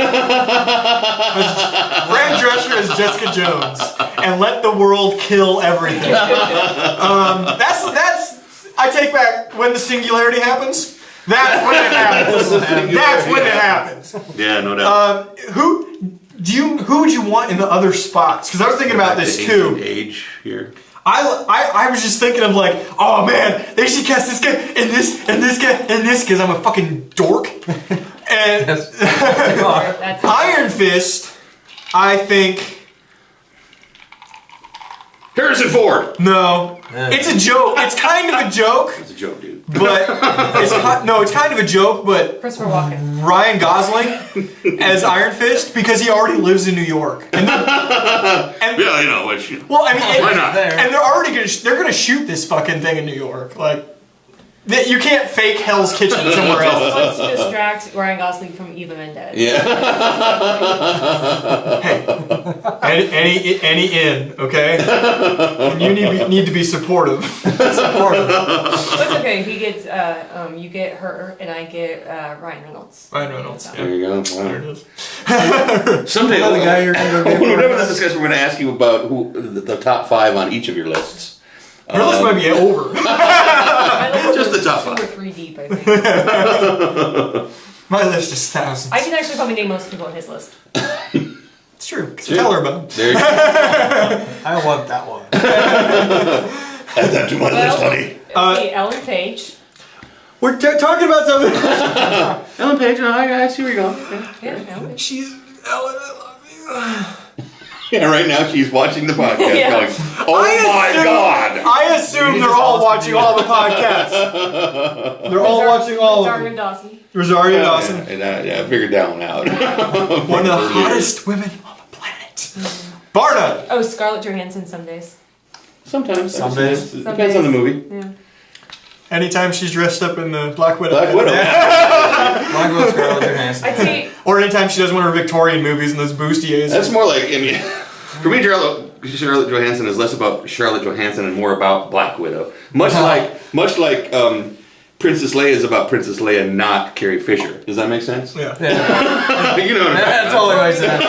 C: Drescher is Jessica Jones, and let the world kill everything. That's. I take back when the singularity happens. That's when it happens. That's when it happens.
D: Yeah, no doubt.
C: Who would you want in the other spots? Because I was thinking about this too.
D: Age here.
C: I was just thinking of like, oh man, they should cast this guy and this and this guy and this because I'm a fucking dork. And
B: That's
C: Iron Fist, I think.
D: Harrison Ford.
C: No, it's a joke. It's kind of a joke,
D: That's a joke, dude.
C: but it's kind of a joke. But
B: Christopher Walken.
C: Ryan Gosling as Iron Fist because he already lives in New York. And
D: Yeah, you know what?
C: well, I mean,
D: Why not?
C: And they're gonna shoot this fucking thing in New York. Like, you can't fake Hell's Kitchen somewhere else.
B: Wants to distract Ryan Gosling from Eva Mendes.
D: Yeah.
C: Any in, okay? And you need to be supportive.
B: It's okay. He gets, you get her, and I get Ryan Reynolds.
C: Ryan Reynolds.
D: There you go.
C: There it
D: Wow.
C: is.
D: Someday,
A: Another guy you're gonna go get
D: whenever this discussion, we're going to ask you about who the top 5 on each of your lists.
C: Your list might be over.
D: Just the top
B: 2 or
D: five.
B: 3 deep, I think.
C: My list is thousands.
B: I can actually probably name most people on his list.
C: It's true. Tell her about it.
D: There you go.
A: I want that one.
D: Add that to my list, honey.
B: Let's see, Ellen Page.
C: We're talking about something.
D: Ellen Page, no, I see where you're going.
B: Yeah, Ellen Page.
C: She's Ellen. I love you.
D: Yeah, right now she's watching the podcast
B: Yeah.
D: going, oh my God.
C: I assume they're all watching all the podcasts. They're all watching all of
B: Rosario
C: them.
B: Dawson.
C: Rosario Dawson.
D: Yeah, I figured that one out.
C: One of the hottest women on the planet. Barna.
B: Oh, Scarlett Johansson some days.
D: Sometimes.
A: Some days.
D: It depends on the movie.
B: Yeah.
C: Anytime she's dressed up in the Black Widow.
D: Black Widow.
A: Michael Scarlett Johansson.
B: I'd say
C: Or anytime she does one of her Victorian movies in those bustiers.
D: That's more like, I mean, for me, Charlotte Johansson is less about Charlotte Johansson and more about Black Widow. Much like Princess Leia is about Princess Leia, not Carrie Fisher. Does that make sense?
C: Yeah.
D: You know what I'm
A: That totally makes sense.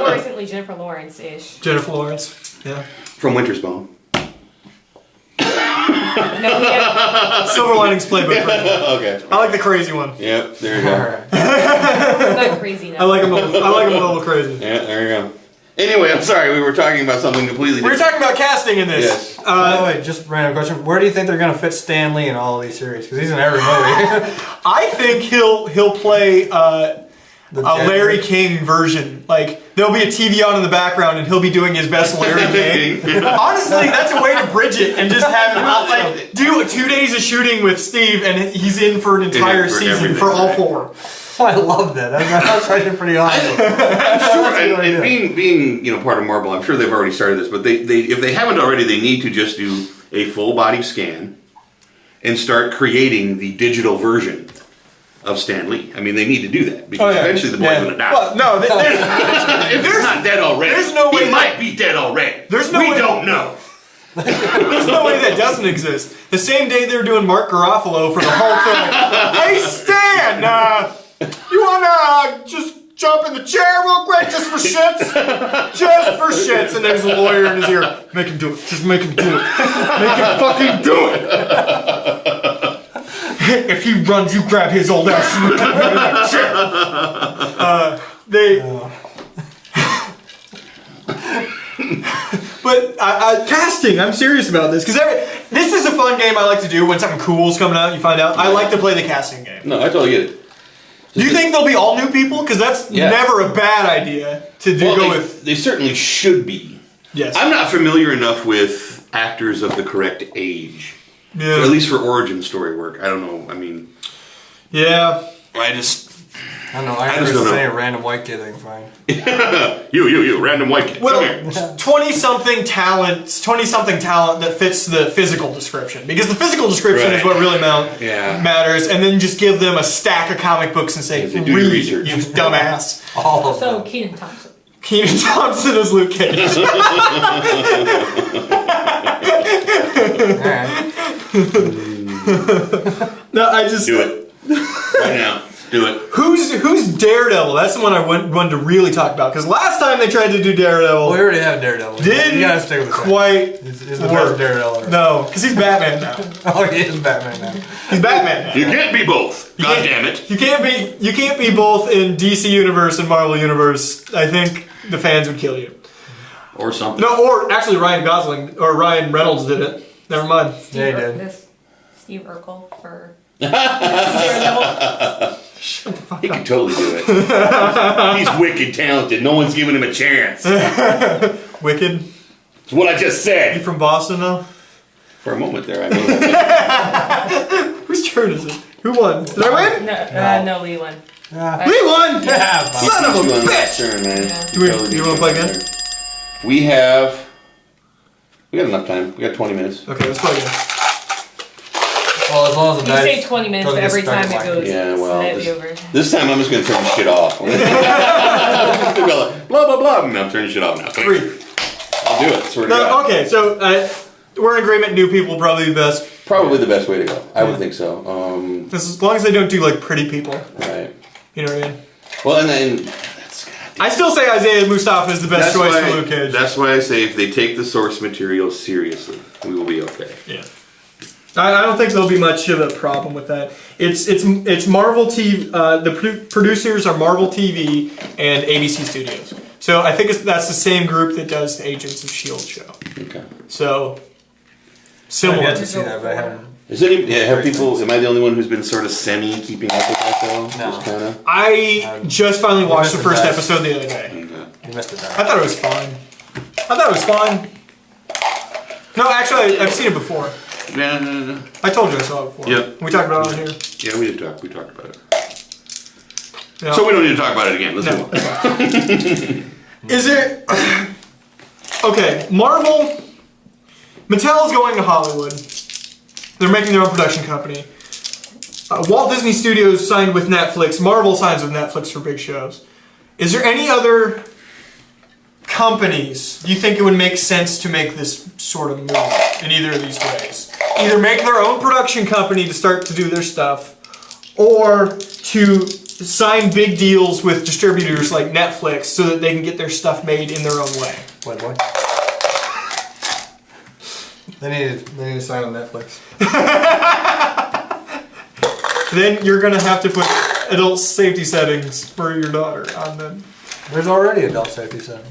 B: more recently Jennifer Lawrence-ish.
C: Jennifer Lawrence. Yeah.
D: From Wintersbone.
B: No, we have
C: Silver Linings Playbook.
D: Okay.
C: I like the crazy one.
D: Yep, there you go.
B: not crazy
C: I
B: enough.
C: like him a little crazy.
D: Yeah, there you go. Anyway, I'm sorry, we were talking about something completely
C: We were
D: different.
C: talking about casting in this.
D: Yes.
A: By the way, just a random question. Where do you think they're going to fit Stan Lee in all of these series? Because he's in every movie.
C: I think he'll play a
A: The
C: Larry King version. Like, there'll be a TV on in the background and he'll be doing his best Larry King. Honestly, that's a way to bridge it and just have him like do 2 days of shooting with Steve and he's in for an entire
D: for
C: season
D: everything,
C: for all
D: right.
C: 4.
A: I love that. That's actually pretty awesome.
D: I'm sure,
A: a good
D: and
A: idea.
D: being part of Marvel, I'm sure they've already started this, but they if they haven't already, they need to just do a full body scan and start creating the digital version of Stan Lee. I mean, they need to do that because eventually the boy's going to die.
C: Well, no,
D: If he's not dead already,
C: there's no way
D: he might be dead already.
C: There's no
D: we
C: way-
D: don't know.
C: there's no way that doesn't exist. The same day they're doing Mark Garofalo for the Hulk, they're like, hey Stan, you wanna just jump in the chair real quick just for shits? Just for shits. And there's a lawyer in his ear. Make him do it. Just make him do it. Make him fucking do it. If he runs, you grab his old ass and put him in that chair. But But casting, I'm serious about this because this is a fun game I like to do when something cool's coming out. You find out. I like to play the casting game.
D: No, I totally get it.
C: Do you think they'll be all new people? Because that's never a bad idea to go with.
D: They certainly should be.
C: Yes.
D: I'm not familiar enough with actors of the correct age.
C: Yeah.
D: At least for origin story work. I don't know. I mean.
C: Yeah.
A: I don't know. I
D: just
A: just
D: don't
A: say
D: know.
A: a random white kid thing, fine.
D: You, random white kid.
C: Well,
D: Come here.
C: 20-something talent that fits the physical description. Because the physical description is
D: Right.
C: what really
D: Yeah.
C: matters. And then just give them a stack of comic books and say,
D: If they do your
C: read,
D: research.
C: you dumbass.
A: All of
B: So
A: them.
B: Kenan Thompson.
C: Kenan Thompson is Luke Cage.
A: Alright.
C: No, I just...
D: Do it. Right now. Do it.
C: Who's Daredevil? That's the one I wanted to really talk about. Because last time they tried to do Daredevil,
A: Well, we already have Daredevil.
C: didn't
A: You gotta stick with the same.
C: quite
A: He's the
C: work.
A: best Daredevil.
C: No, because he's Batman now.
A: Oh, he is Batman now.
C: He's Batman now.
D: You can't be both.
C: You
D: God
C: can't-
D: damn it.
C: You can't be both in DC Universe and Marvel Universe. I think the fans would kill you.
D: Or something.
C: No, or actually Ryan Reynolds did it. Never mind.
A: Yeah, he did.
B: Steve Urkel for Daredevil.
D: He can totally do it. He's wicked talented. No one's giving him a chance.
C: Wicked.
D: It's what I just
C: You
D: said.
C: from Boston though?
D: For a moment there, I mean.
C: Whose turn is it? Who won? Did I win?
B: No, Lee won.
C: Lee won!
A: Yeah,
C: Son of a bitch!
D: Turn, man.
B: Yeah.
C: You wanna play again?
D: We got enough time. We got 20 minutes.
C: Okay, let's play again.
A: well, as long as the
B: You
A: dice
B: say 20 minutes,
A: doesn't
B: but every
A: get stuck
B: time
A: in
B: it
A: line.
B: goes
D: Yeah, well,
B: slightly over.
D: This time I'm just going to turn shit off. Blah, blah, blah. No, I'm turning shit off now.
C: 3.
D: I'll do it. Swear to
C: No,
D: God.
C: okay, so we're in agreement. New people probably the best.
D: Probably the best way to go. I would think so.
C: As long as they don't do like pretty people.
D: Right.
C: You know what I mean?
D: Well, and then that's goddamn.
C: I still say Isaiah Mustafa is the best choice for Luke Cage.
D: That's why I say if they take the source material seriously, we will be okay.
C: Yeah. I don't think there'll be much of a problem with that. It's Marvel TV. The producers are Marvel TV and ABC Studios. So I think that's the same group that does the Agents of S.H.I.E.L.D. show.
D: Okay.
C: So
A: I've
C: similar.
A: yet to see that, but I haven't.
D: Is any, have people? Am I the only one who's been sort of semi keeping up with that though?
A: No.
D: Just kind of.
C: I just finally watched the
A: missed
C: first
A: that.
C: episode the other day.
A: You missed it.
C: I thought it was fun. No, actually, I've seen it before.
D: No.
C: I told you I saw it before.
D: Yep.
C: We talked about it on here.
D: Yeah, we did talk. We talked about it.
C: Yeah.
D: So we don't need to talk about it again. Let's
C: No.
D: move on.
C: Is there... Okay, Marvel... Mattel is going to Hollywood. They're making their own production company. Walt Disney Studios signed with Netflix. Marvel signs with Netflix for big shows. Is there any other companies you think it would make sense to make this sort of move in either of these ways? Either make their own production company to start to do their stuff, or to sign big deals with distributors like Netflix so that they can get their stuff made in their own way.
A: Playboy. They need to sign on Netflix.
C: Then you're gonna have to put adult safety settings for your daughter on them.
A: There's already adult safety settings.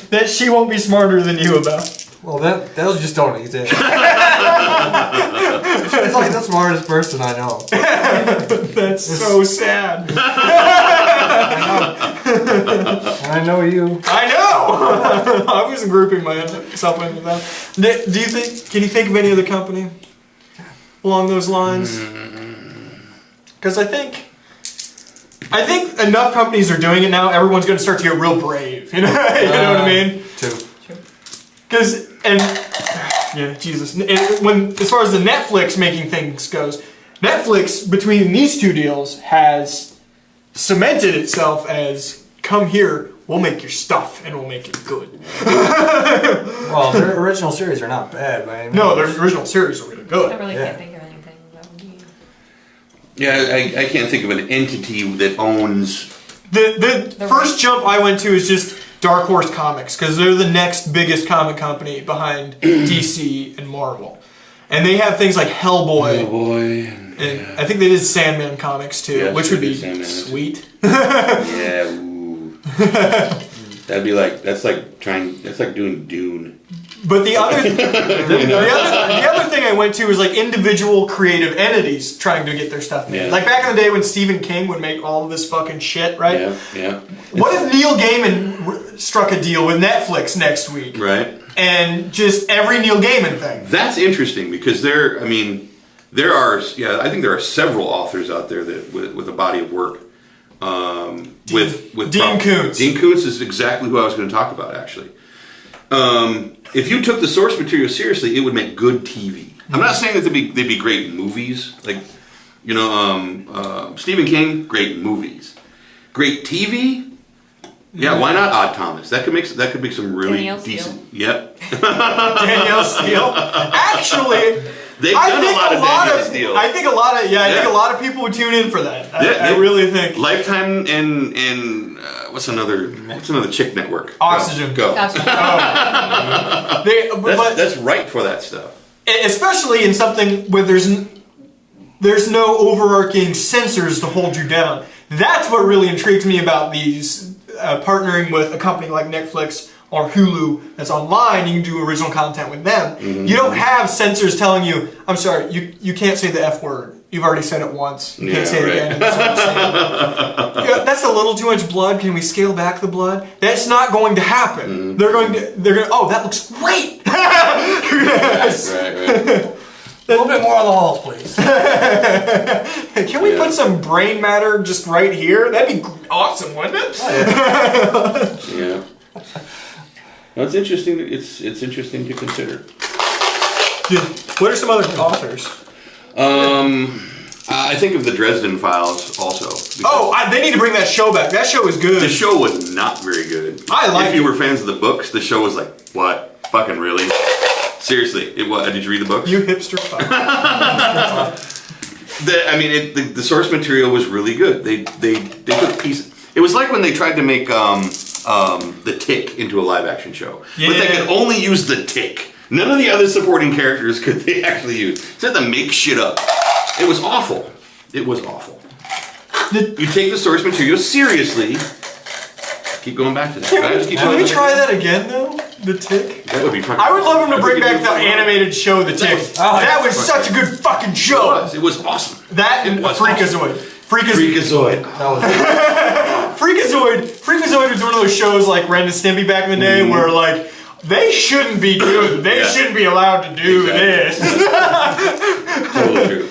C: That she won't be smarter than you about.
A: Well, those just don't exist. She's like the smartest person I know.
C: That's so sad.
A: And I know you.
C: I know! I wasn't grouping myself into that. Do you think, can you think of any other company along those lines? Because I think enough companies are doing it now, everyone's going to start to get real brave. You know, you know what I mean?
A: Two.
C: Because, yeah, Jesus. As far as the Netflix making things goes, Netflix, between these two deals, has cemented itself as, come here, we'll make your stuff, and we'll make it good.
A: Well, their original series are not bad by any means.
C: No, their original series are really
B: I
C: good.
B: really
A: Yeah.
B: can't think of anything that would be.
D: Yeah, I can't think of an entity that owns.
C: The first jump I went to is just Dark Horse Comics, because they're the next biggest comic company behind DC and Marvel. And they have things like Hellboy.
D: Oh boy.
C: And I think they did Sandman comics too,
D: Yes,
C: which
D: they
C: would be
D: did Sandman.
C: sweet.
D: Yeah. Ooh. That'd be like that's like doing Dune.
C: But the other thing I went to was like individual creative entities trying to get their stuff made.
D: Yeah.
C: Like back in the day when Stephen King would make all of this fucking shit, right?
D: Yeah, yeah.
C: What if Neil Gaiman struck a deal with Netflix next week?
D: Right.
C: And just every Neil Gaiman thing.
D: That's interesting because I think there are several authors out there that with a body of work. With
C: Dean Koontz.
D: Dean Koontz is exactly who I was going to talk about, actually. If you took the source material seriously, it would make good TV. I'm not saying that they'd be great movies, like Stephen King, great movies, great TV. Yeah, why not Odd Thomas? That could make some really
B: Danielle
D: decent.
B: Steele.
D: Yep.
C: Danielle Steele. Actually,
D: They've done a lot of Danielle Steele.
C: I think a lot of people would tune in for that. I really think.
D: Lifetime and what's another chick network?
C: Oxygen.
D: Go. That's right for that stuff.
C: Especially in something where there's no overarching censors to hold you down. That's what really intrigues me about these partnering with a company like Netflix or Hulu that's online. You can do original content with them.
D: Mm-hmm.
C: You don't have censors telling you, I'm sorry, you can't say the F word. You've already said it once. You can't say it again. That's a little too much blood. Can we scale back the blood? That's not going to happen.
D: Mm-hmm.
C: They're going to, oh, that looks great!
D: Right.
A: A little bit more on the halls, please.
C: Can we put some brain matter just right here? That'd be awesome, wouldn't it?
D: Yeah. No, it's interesting. It's interesting to consider.
C: What are some other authors?
D: I think of the Dresden Files also.
C: They need to bring that show back. That show is good.
D: The show was not very good. If you were fans of the books, the show was like, what? Fucking really? Seriously, it was. Did you read the books?
C: You hipster fuck.
D: The source material was really good. They took pieces. It was like when they tried to make the Tick into a live action show, but they could only use the Tick. None of the other supporting characters could they actually use. They had to make shit up. It was awful. It was awful. You take the source material seriously. Keep going back to that.
C: Can we try that again though? The Tick?
D: That would be fucking.
C: I would love him to bring back the animated show, The Tick. That was such a good fucking show.
D: It was awesome.
C: That and Freakazoid.
D: Freakazoid.
C: Freakazoid was one of those shows like Ren and Stimpy back in the day where like they shouldn't be doing. They shouldn't be allowed to do this.
D: Totally true.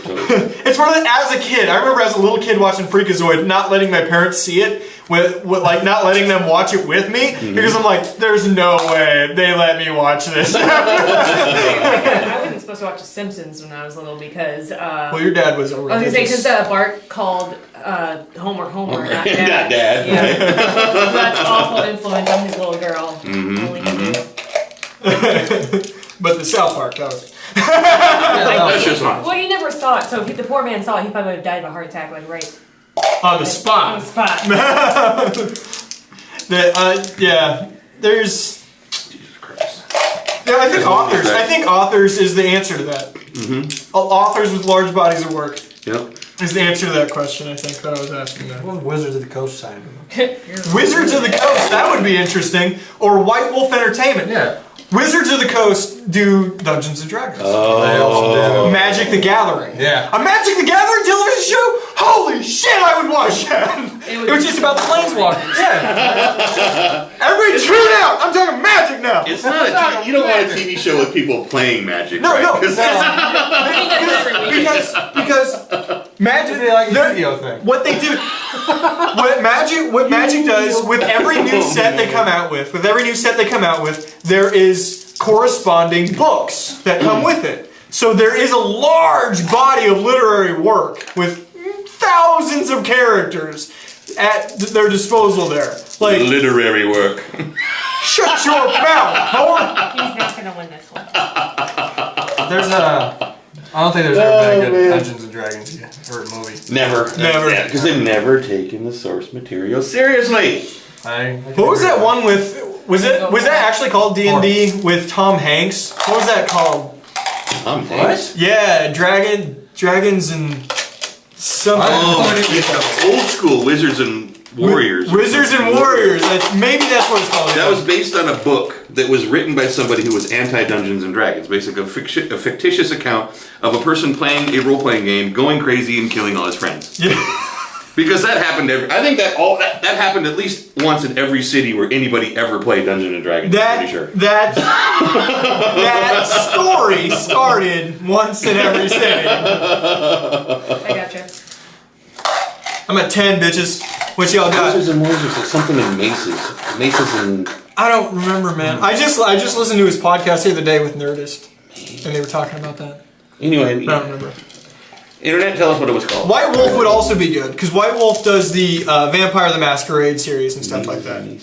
C: It's one of the, as a kid, I remember as a little kid watching Freakazoid, not letting my parents see it, with like not letting them watch it with me, because I'm like, there's no way they let me watch this.
B: I wasn't supposed to watch The Simpsons when I was little because.
C: Well, your dad was a
B: I was gonna say because Bart called Homer, not Dad. Yeah, that's awful influence on his little girl.
C: But the South Park, that was.
D: That's just fine.
B: Well, he never saw it, so if the poor man saw it, he probably would have died of a heart attack, like right
C: on the spot.
B: On the spot.
C: There's.
D: Jesus Christ.
C: Yeah, I think authors is the answer to that. Authors with large bodies of work.
D: Yep.
C: Is the answer to that question, I think, that I was asking there.
A: Well, Wizards of the Coast side of it.
C: Wizards of the Coast, that would be interesting. Or White Wolf Entertainment.
A: Yeah.
C: Wizards of the Coast do Dungeons and Dragons.
A: They also do
C: Magic the Gathering.
A: Yeah.
C: A Magic the Gathering television show? Holy shit, I would watch that! It was just about the Planeswalkers. Yeah. Everybody tune out! I'm talking Magic now!
D: It's not a TV, you don't want a TV show with people playing Magic, right?
C: No. Because Magic,
A: they like a video thing.
C: what they do, what Magic does with every new set they come out with, there is corresponding books that come with it. So there is a large body of literary work with thousands of characters at their disposal there. Like
D: literary work.
C: Shut your mouth, Howard!
B: He's not gonna win this one.
A: I don't think there's ever been a good Dungeons and Dragons or movie.
D: Never. Because they've never taken the source material seriously.
C: What was that one with? Was that actually called D&D with Tom Hanks? What was that called?
D: Tom Hanks?
C: Yeah, dragons and something.
D: Oh, old school Wizards and Warriors.
C: Wizards and Warriors. Maybe that's what it's called.
D: That was based on a book that was written by somebody who was anti-Dungeons and Dragons. Basically, a fictitious account of a person playing a role-playing game, going crazy and killing all his friends. Yeah. Because that happened I think that happened at least once in every city where anybody ever played Dungeons and Dragons. I'm pretty sure.
C: That story started once in every city.
B: I gotcha.
C: I'm at 10, bitches. What y'all got?
D: Wizards and Warriors is something in Maces. Maces and...
C: I don't remember, man. I just listened to his podcast the other day with Nerdist, and they were talking about that.
D: Anyway,
C: I don't remember.
D: Internet, tell us what it was called.
C: White Wolf would also be good, because White Wolf does the Vampire the Masquerade series and stuff like that. And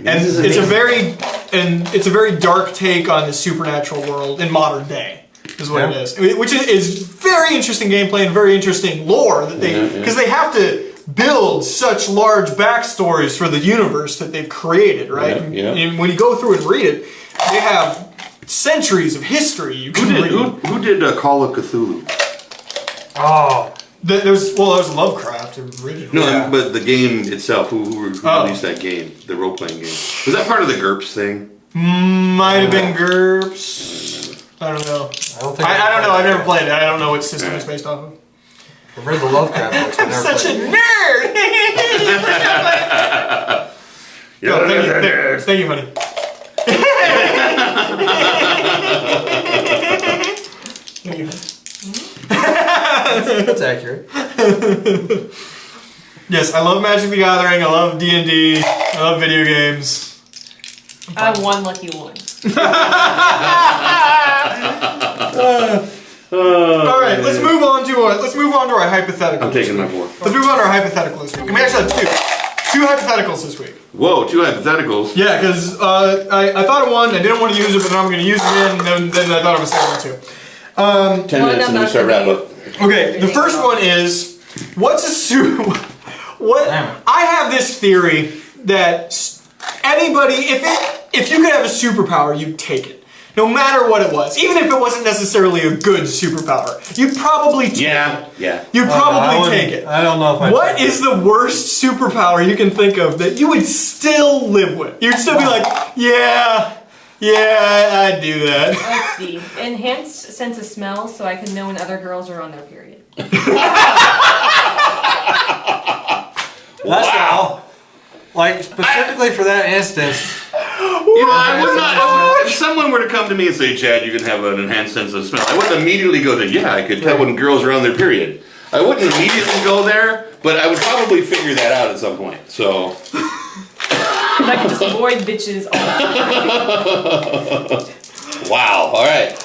C: it's a very dark take on the supernatural world in modern day, is what it is. Which is very interesting gameplay and very interesting lore that because they have to build such large backstories for the universe that they've created, right? And when you go through and read it, they have centuries of history you can read.
D: Who did Call of Cthulhu?
C: Oh, there was Lovecraft originally.
D: No, but the game itself. Who released that game? The role-playing game. Was that part of the GURPS thing?
C: Might have been GURPS. I don't know. I don't know. I never played it. I don't know what system it's based off of.
A: I've read the Lovecraft books.
C: I'm such a nerd. Thank you, honey. Thank you.
A: That's accurate.
C: Yes, I love Magic the Gathering. I love D&D. I love video games.
B: I'm one lucky one.
C: All right, let's move on to our hypothetical.
D: I'm taking my 4.
C: Let's move on to our hypothetical this week. And we actually have two hypotheticals this week.
D: Whoa, 2 hypotheticals.
C: Yeah, because I thought of one. I didn't want to use it, but then I'm going to use it again. Then I thought I was saying one too.
D: 10 minutes and then we start wrap up.
C: Okay, the first one is what's a I have this theory that anybody, if you could have a superpower, you'd take it. No matter what it was. Even if it wasn't necessarily a good superpower. You'd probably take it.
D: Yeah.
C: You'd probably take it.
A: I don't know if
C: What is the worst superpower you can think of that you would still live with? You'd still be like, yeah, I'd do that.
B: Let's see. Enhanced sense of smell so I can know when other girls are on their period.
A: Wow. Like, specifically for that instance.
D: You know, I would not. If someone were to come to me and say, "Chad, you can have an enhanced sense of smell," I wouldn't immediately go to, "Yeah, I could tell when girls are on their period." I wouldn't immediately go there, but I would probably figure that out at some point. So.
B: I can just avoid bitches all the time.
D: Wow. All right.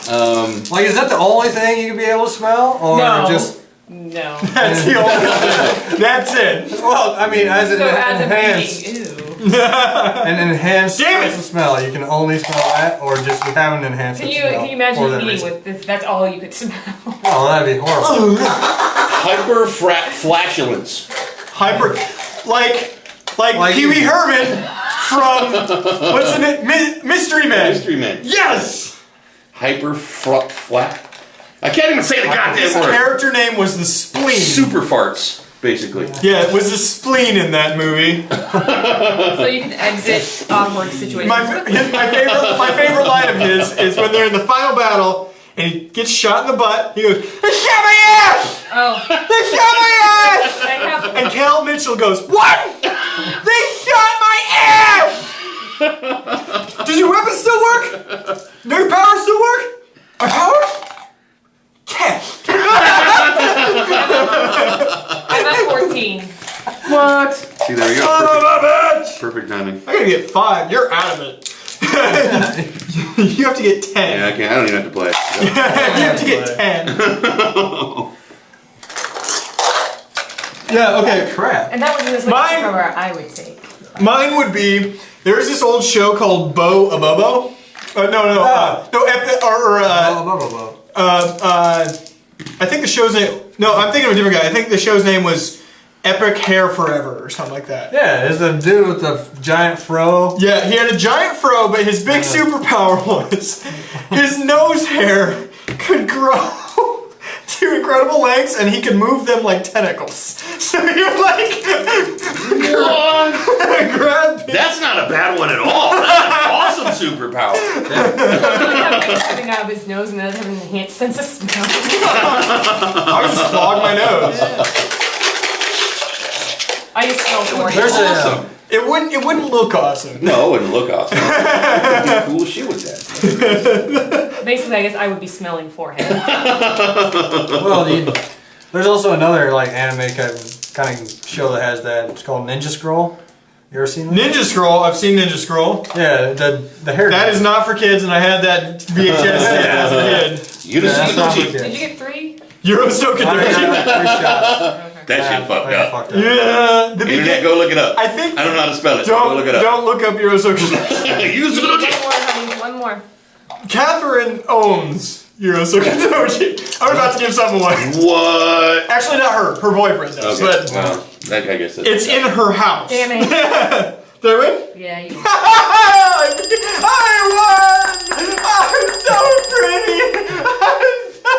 A: Like, is that the only thing you can be able to smell, or just?
B: No.
C: That's the only thing. That's it.
A: Well, I mean, as an enhanced. An enhanced sense of smell. You can only smell that, or just have an enhanced sense of smell.
B: Can you imagine eating with this? That's all you could smell.
A: Oh, that'd be horrible.
D: Flatulence.
C: Like Pee Wee Herman from what's the name? Mystery Man.
D: Mystery Man.
C: Yes.
D: Flat. I can't even say the goddamn
C: His
D: word.
C: character name was the Spleen.
D: Super farts, basically.
C: Yeah, it was the spleen in that movie.
B: So you can exit awkward situations.
C: My favorite line of his is when they're in the final battle and he gets shot in the butt. He goes, "They shot my ass!
B: Oh.
C: They shot my ass!"
B: I have.
C: And Cal Mitchell goes, "What? They shot my ass! Does your weapon still work? Do your powers still work? My powers? Cat."
B: I'm at 14.
C: What?
D: See, there you go. Perfect timing.
C: I gotta get 5. You're out of it. You have to get 10.
D: Yeah, I can't. I don't even have to play.
C: You have to get 10. Yeah, okay.
A: Crap.
B: And that was this like superpower I would take.
C: Mine would be, there's this old show called Bo a Bobo. I think the show's name, no, I'm thinking of a different guy. I think the show's name was Epic Hair Forever or something like that.
A: Yeah, there's a dude with a giant fro.
C: Yeah, he had a giant fro, but his big superpower was his nose hair could grow to incredible lengths, and he can move them like tentacles. So you're like, grab.
D: That's not a bad one at all. That's an awesome superpower.
B: Coming out of his nose and then having an enhanced sense of smell.
C: I would just clog my nose.
B: I just smell for
A: There's
D: Awesome.
C: It wouldn't look awesome.
D: No, it wouldn't look awesome. It'd be cool as shit with that.
B: Basically, I guess I would be smelling for him.
A: Well, there's also another like anime kind of show that has that. It's called Ninja Scroll. You ever seen that?
C: Ninja Scroll. I've seen Ninja Scroll.
A: Yeah, the hair.
C: That is not for kids, and I had that VHS as a kid.
D: You just
A: that's not for
D: see
A: kids.
B: Did you get 3?
D: that shit fucked up.
C: Yeah.
D: Internet, go look it up.
C: I think.
D: I don't know how to spell it. Go look it up.
C: Don't look up Eurosoka.
D: Use
B: One more, honey. One more.
C: Catherine owns Eurosoka Doji. I'm about to give something away.
D: What?
C: Actually, not her. Her boyfriend does.
D: Okay.
C: But
D: Well, I guess that's
C: it's in her house.
B: Damn it.
C: Did I win?
B: Yeah, you.
C: I won! I'm so pretty! I'm so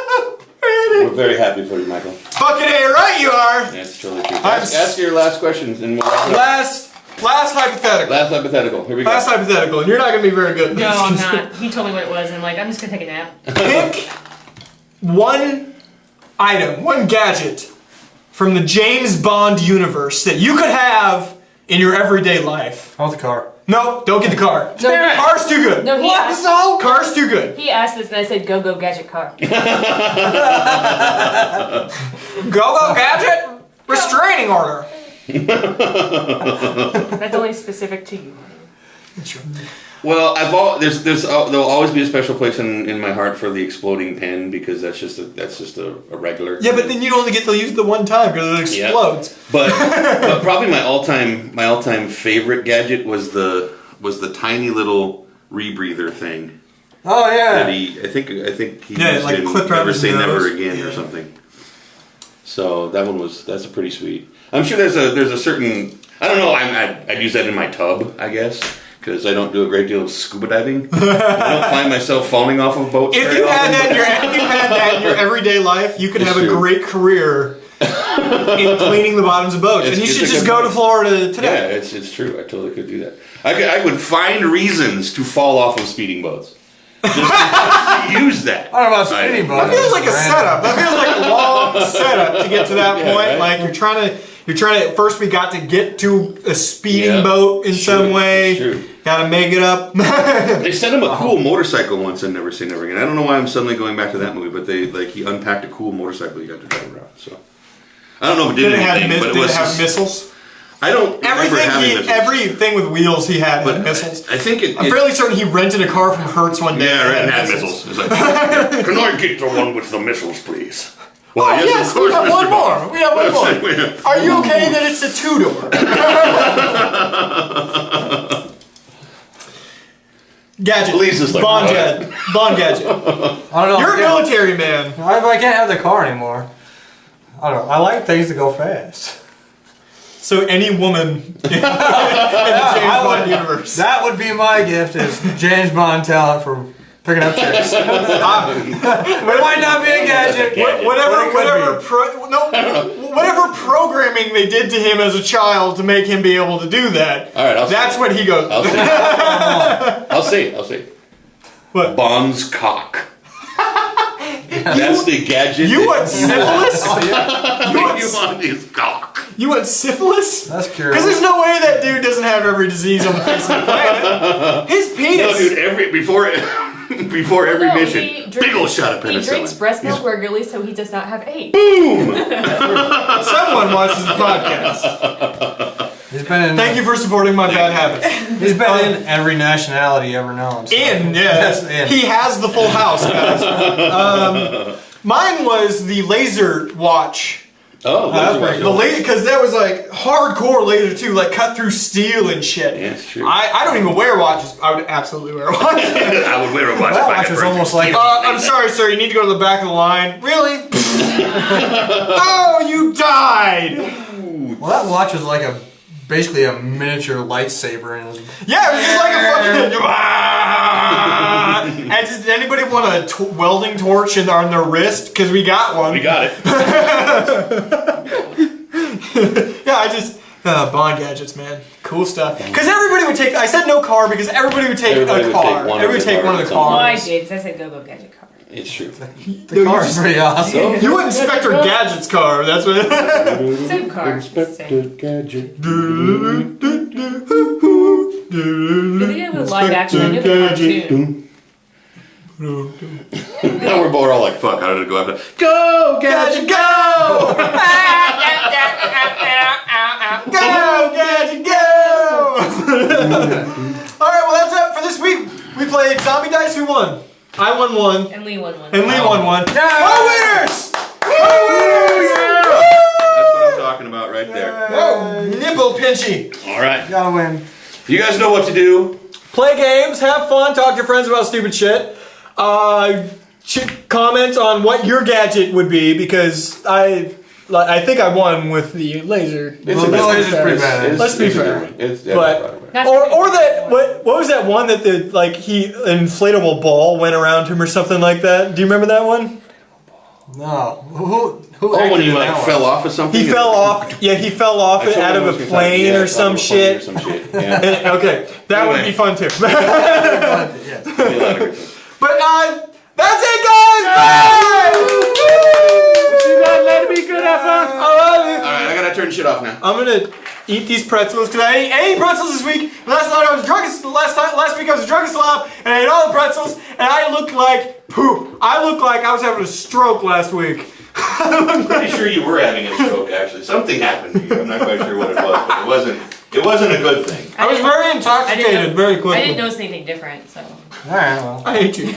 C: pretty!
D: We're very happy for you, Michael.
C: Fucking A, right you are!
D: That's totally true. Ask your last questions and we'll
C: Last hypothetical.
D: Last hypothetical. Here we go.
C: Last hypothetical, and you're not gonna be very good at this.
B: No, I'm not. He told me what it was, and I'm like, I'm just gonna take a nap.
C: Pick one item, one gadget from the James Bond universe that you could have in your everyday life.
A: I want the car.
C: No, don't get the car.
B: No,
C: Car's too good.
B: No, he asked,
C: Car's too good.
B: he asked this, and I said, go gadget car.
C: Go gadget. Restraining order.
B: That's only specific to you.
D: Well, there'll always be a special place in my heart for the exploding pen because that's just a regular.
C: Yeah, but then you'd only get to use the one time because it explodes.
D: But probably my all time favorite gadget was the tiny little rebreather thing.
A: Oh yeah.
D: That I think he used
C: like
D: in
C: clipped around
D: Never
C: his
D: Say
C: nose.
D: Never Again or something. So that's a pretty sweet. I'm sure there's a certain, I don't know, I'd use that in my tub, I guess, because I don't do a great deal of scuba diving. I don't find myself falling off of boats.
C: If you had that in your everyday life, you could have a great career in cleaning the bottoms of boats. And you should just go to Florida today.
D: Yeah, it's true. I totally could do that. I would find reasons to fall off of speeding boats. Just to use that.
A: I don't know about speeding boats.
C: That feels like a setup. That feels like a long setup to get to that point.
D: Right?
C: Like you're trying to. First, we got to get to a speeding boat in some way.
D: It's true.
C: Gotta make it up.
D: They sent him a cool motorcycle once in Never Say Never Again. I don't know why I'm suddenly going back to that movie, but he unpacked a cool motorcycle he got to drive around. So I don't know if it did anything, but it was.
C: Did it have missiles?
D: I don't remember having missiles.
C: Everything with wheels he had missiles.
D: I think
C: I'm fairly certain he rented a car from Hertz one day.
D: Yeah, and had missiles. It's like, can I get the one with the missiles, please? Well,
C: yes,
D: of course,
C: we have
D: Mr.
C: one
D: Bond.
C: more. We have one more. Are you okay that it's a two-door? Gadget.
D: Lisa's like,
C: Bond
D: what?
C: gadget. Bond gadget.
A: I don't know.
C: You're a military man.
A: I can't have the car anymore. I don't know. I like things to go fast.
C: So any woman in the James Bond universe.
A: That would be my gift is James Bond talent for picking up chicks. It might not be a gadget.
C: Whatever programming they did to him as a child to make him be able to do that.
D: All right,
C: that's what he goes.
D: I'll say.
C: What?
D: Bond's cock. That's the gadget.
C: You want syphilis?
D: You want his cock.
C: You want syphilis?
A: That's curious.
C: Because there's no way that dude doesn't have every disease on the face of the planet. His penis.
D: No, dude. Before every mission, big old shot of penicillin.
B: He drinks breast milk regularly, so he does not have AIDS.
D: Boom!
C: Someone watches the podcast.
A: He's been in.
C: Thank you for supporting my bad habits.
A: He's been in every nationality ever known. So. He has
C: the full house, guys. Mine was the laser watch.
D: Oh,
C: because that was like hardcore laser too, like cut through steel and shit.
D: Yeah, it's true.
C: I don't even wear watches. I would absolutely wear a watch.
D: I would wear a watch.
A: That watch was almost like.
C: I'm sorry, sir. You need to go to the back of the line. Really? Oh, you died.
A: Well, that watch was like a basically a miniature lightsaber. And
C: Yeah, it was just like a fucking. And does anybody want a welding torch on their wrist? Because we got one.
D: We got it.
C: Yeah, I just Bond gadgets, man, cool stuff. Because everybody would take. I said no car because everybody would take
D: Everybody
C: a
D: would
C: car.
D: take one
C: Everybody
D: of
C: would
D: the
C: take one of the
D: cars.
B: Well, I
C: cars.
B: did, because I said go gadget car.
D: It's true.
A: the car's pretty awesome.
C: You want Inspector Gadget's car? That's what.
B: Same car.
D: Inspector Gadget.
B: Did they do with live action? I knew the cartoon.
D: Now we're both all like, fuck, how did it go after? Go, Gadget,
C: Gadget, go! Go, Gadget, go! All right, well that's it for this week. We played Zombie Dice. Who won? I won one.
B: And Lee won one.
C: And Lee won one.
A: Yeah!
C: winners!
D: That's what I'm talking about right there.
C: Whoa, nipple pinchy.
D: All right.
A: Gotta win.
D: You guys know what to do.
C: Play games, have fun, talk to your friends about stupid shit. Comment on what your gadget would be because I think I won with the laser.
D: It's
A: Well,
D: a
A: the
D: good
A: laser's
D: one.
A: pretty bad.
D: It's-
C: Let's be
D: it's a
C: fair.
D: good one. It's
C: But
B: Not
C: or that what was that one that the like he inflatable ball went around him or something like that? Do you remember that one?
A: No. Who
D: Oh, when
A: acted
D: he
A: in
D: like
A: that one?
D: fell off of something?
C: He fell off. Yeah, he fell off
D: I told
C: out
D: him I
C: of
D: was
C: a
D: gonna talk-
C: plane
D: yeah,
C: or
D: out of
C: some
D: a plane
C: shit.
D: Or some shit. Yeah.
C: Okay, that would be fun too.
A: Yeah.
C: But that's it, guys. Bye.
D: Let it be good, have fun.
C: I love you.
D: All right, I gotta turn shit off now.
C: I'm gonna eat these pretzels because I ate 80 pretzels this week. Last night I was drunk as last week I was drunk as slob and I ate all the pretzels and I looked like poop. I looked like I was having a stroke last week.
D: I'm pretty sure you were having a stroke. Actually, something happened to you. I'm not quite sure what it was, but it wasn't a good thing.
C: I was very intoxicated very
B: I
C: quickly.
B: didn't notice anything different, so.
A: Alright, well.
C: I hate you.